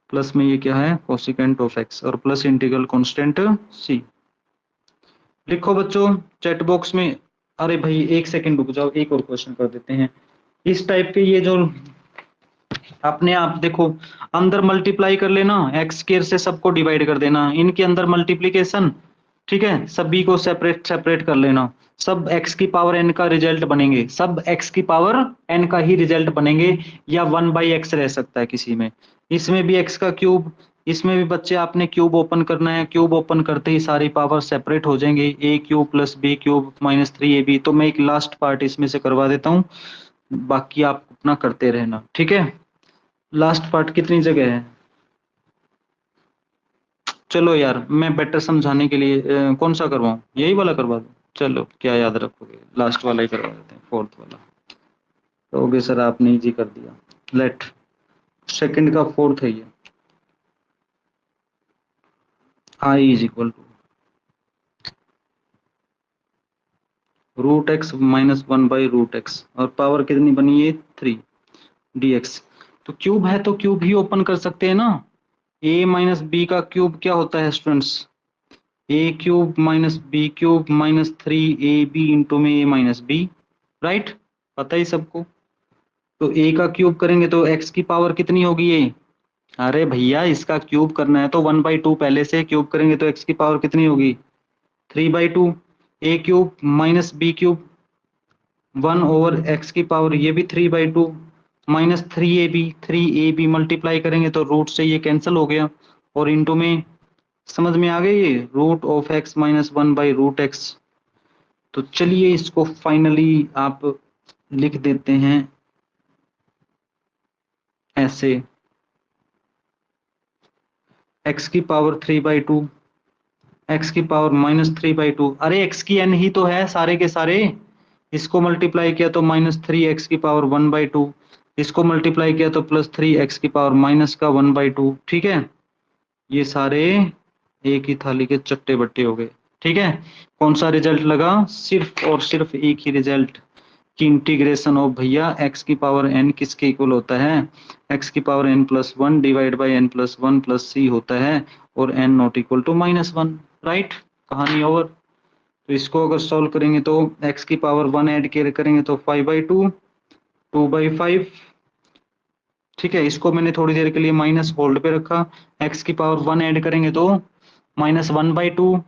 Speaker 1: प्लस में ये क्या है, कोसिकेंट ऑफ एक्स, और प्लस इंटीग्रल कांस्टेंट सी। लिखो बच्चों चैट बॉक्स में। अरे भाई एक सेकंड रुक जाओ, एक और क्वेश्चन कर देते हैं। इस टाइप के ये जो अपने आप देखो, अंदर मल्टीप्लाई कर लेना, एक्स स्क्वायर से सबको डिवाइड कर देना, इनके अंदर मल्टीप्लीकेशन, ठीक है, सभी को सेपरेट सेपरेट कर लेना, सब एक्स की पावर एन का रिजल्ट बनेंगे, सब एक्स की पावर एन का ही रिजल्ट बनेंगे, या 1/x रह सकता है किसी में, इसमें भी एक्स का क्यूब, इसमें भी बच्चे आपने क्यूब ओपन करना है, क्यूब ओपन करते ही सारी पावर सेपरेट हो जाएंगे, a cube plus b cube minus 3ab। तो मैं एक लास्ट पार्ट इसमें से करवा देता हूँ, बाकी आप अपना करते रहना, ठीक है। लास्ट पार्ट कितनी जगह है, चलो यार मैं बेटर समझाने के लिए कौन सा करवाऊं, यही वाला करवा दूं, चलो क्या याद रखोगे, लास्ट वाला ही करवा देते हैं, फोर्थ वाला। कहोगे सर आपने इजी कर दिया, लेट सेकंड का फोर्थ है ये, I is equal to √x माइनस 1/√x, और पावर कितनी बनी है 3 dx। तो क्यूब है तो क्यूब ही ओपन कर सकते हैं ना, a माइनस बी का क्यूब क्या होता है students, a cube minus b cube minus 3ab into में a माइनस बी, राइट, पता ही सबको। तो a का क्यूब करेंगे तो x की पावर कितनी होगी ये, अरे भैया इसका क्यूब करना है तो 1/2 पहले से, क्यूब करेंगे तो x की पावर कितनी होगी 3/2, a cube minus b cube 1/x की पावर ये भी 3/2, -3ab मल्टीप्लाई करेंगे तो रूट से ये कैंसिल हो गया और इनटू में समझ में आ गई ये रूट ऑफ x माइनस 1/√x। तो चलिए इसको फाइनली आप लिख देते हैं ऐसे x की पावर 3/2 x की पावर -3/2। अरे x की n ही तो है सारे के सारे, इसको मल्टीप्लाई किया तो -3x की पावर 1/2, इसको मल्टीप्लाई किया तो +3x की पावर माइनस का 1/2। ठीक है, ये सारे एक ही थाली के चट्टे बट्टे हो गए। ठीक है, कौन सा रिजल्ट लगा? सिर्फ और सिर्फ एक ही रिजल्ट कि इंटीग्रेशन ऑफ भैया x की पावर n किसके इक्वल होता है? x की power n+1 divide by n+1 plus c होता है और n not equal to -1। Right, कहानी ओवर। तो इसको अगर सॉल्व करेंगे तो x की पावर 1 ऐड करेंगे तो 5/2, 2/5। ठीक है, इसको मैंने थोड़ी देर के लिए माइनस होल्ड पे रखा। x की पावर 1 ऐड करेंगे तो -1/2।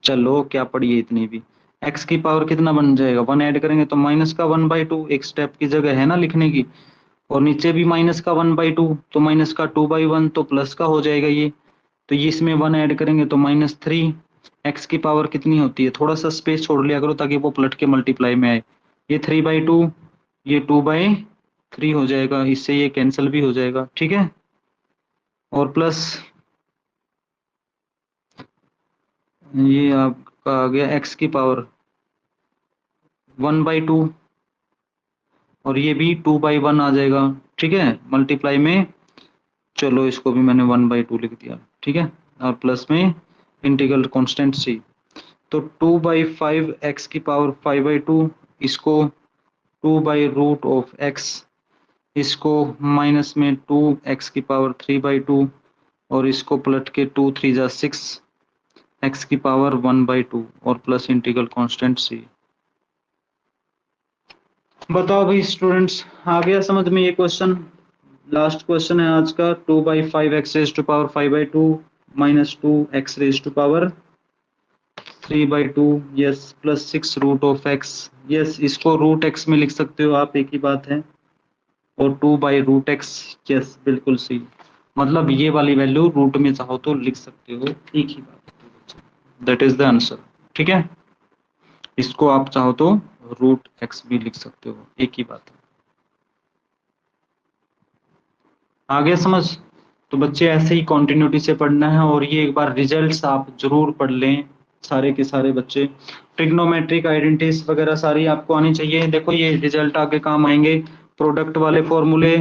Speaker 1: चलो क्या पड़ी है इतनी भी, x की पावर कितना बन जाएगा? 1 ऐड करेंगे तो माइनस का 1/2, एक स्टेप की जगह है ना लिखने की। और नीचे भी माइनस का 1/2 तो माइनस का 2/1 तो प्लस का हो जाएगा ये। तो ये इसमें 1 ऐड करेंगे तो -3। x की पावर कितनी होती है? थोड़ा सा स्पेस छोड़ लिया करो ताकि वो पलट के मल्टीप्लाई में आए। ये 3/2, ये 2/3 हो जाएगा, इससे ये कैंसिल भी हो जाएगा। ठीक है, और प्लस ये आपका आ गया x की पावर 1/2 और ये भी 2/1 आ जाएगा। ठीक है, मल्टीप्लाई में। चलो इसको भी मैंने 1/2 लिख दिया। ठीक है, और प्लस में इंटीग्रल कांस्टेंट c। तो 2/5 x की पावर 5/2, इसको 2/√x, इसको माइनस में 2x की पावर 3/2 और इसको पलट के 2 3 जा 6 x की पावर 1/2 और प्लस इंटीग्रल कांस्टेंट c। बताओ भाई स्टूडेंट्स, आ गया समझ में ये क्वेश्चन? लास्ट क्वेश्चन है आज का। 2/5 x raise to power 5/2 -2x raise to power 3/2, yes, +6√x। Yes, इसको √x में लिख सकते हो आप, एक ही बात है। और 2/√x, यस बिल्कुल सही। मतलब ये वाली वैल्यू रूट में चाहो तो लिख सकते हो, एक ही बात है। That is the answer. ठीक है, इसको आप चाहो तो √x भी लिख सकते हो, एक ही बात है। आगे समझ? तो बच्चे ऐसे ही कंटिन्यूटी से पढ़ना है और ये एक बार रिजल्ट्स आप जरूर पढ़ लें सारे के सारे बच्चे। ट्रिग्नोमेट्रिक आइडेंटिटीज वगैरह सारी आपको आनी चाहिए। देखो ये रिजल्ट आगे काम आएंगे। प्रोडक्ट वाले फॉर्मूले,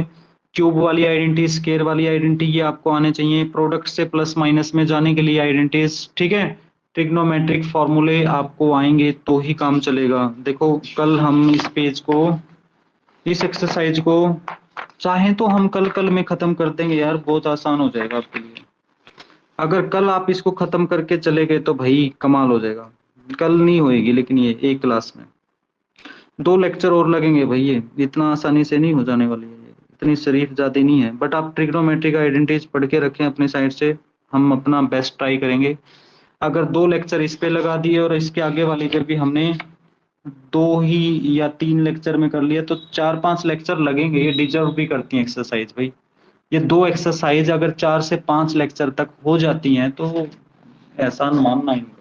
Speaker 1: क्यूब वाली आइडेंटिटी, स्केयर वाली आइडेंटिटी, ये आपको आने चाहिए। प्रोडक्ट से प्लस माइनस में जाने के लिए आइडेंटिटीज। ठीक है, ट्रिग्नोमेट्रिक फॉर्मूले आपको आएंगे तो ही काम चलेगा। देखो कल हम इस पेज को, इस एक्सरसाइज को चाहें तो हम कल कल में खत्म कर देंगे यार, बहुत आसान हो जाएगा आपके लिए। अगर कल आप इसको खत्म करके चले गए तो भाई कमाल हो जाएगा। कल नहीं होएगी लेकिन ये एक क्लास में 2 लेक्चर और लगेंगे भाई, ये इतना आसानी से नहीं हो जाने वाली है, ये इतनी शरीफ जाती नहीं है। बट आप ट्रिग्नोमेट्रिक आइडेंटिटीज पढ़ के रखें अपने साइड से, हम अपना बेस्ट ट्राई करेंगे। अगर 2 लेक्चर इस पे लगा दिए और इसके आगे वाली पे भी हमने 2 ही या 3 लेक्चर में कर लिया तो 4-5 लेक्चर लगेंगे। ये डिजर्व भी करती है एक्सरसाइज भाई। ये 2 एक्सरसाइज अगर 4 से 5 लेक्चर तक हो जाती हैं तो एहसान मानना इनका।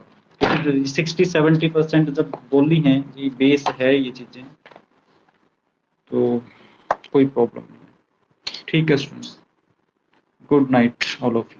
Speaker 1: 60-70% जब बोली हैं ये बेस है ये चीजें, तो कोई प्रॉब्लम नहीं है। ठीक है students, good night all of you.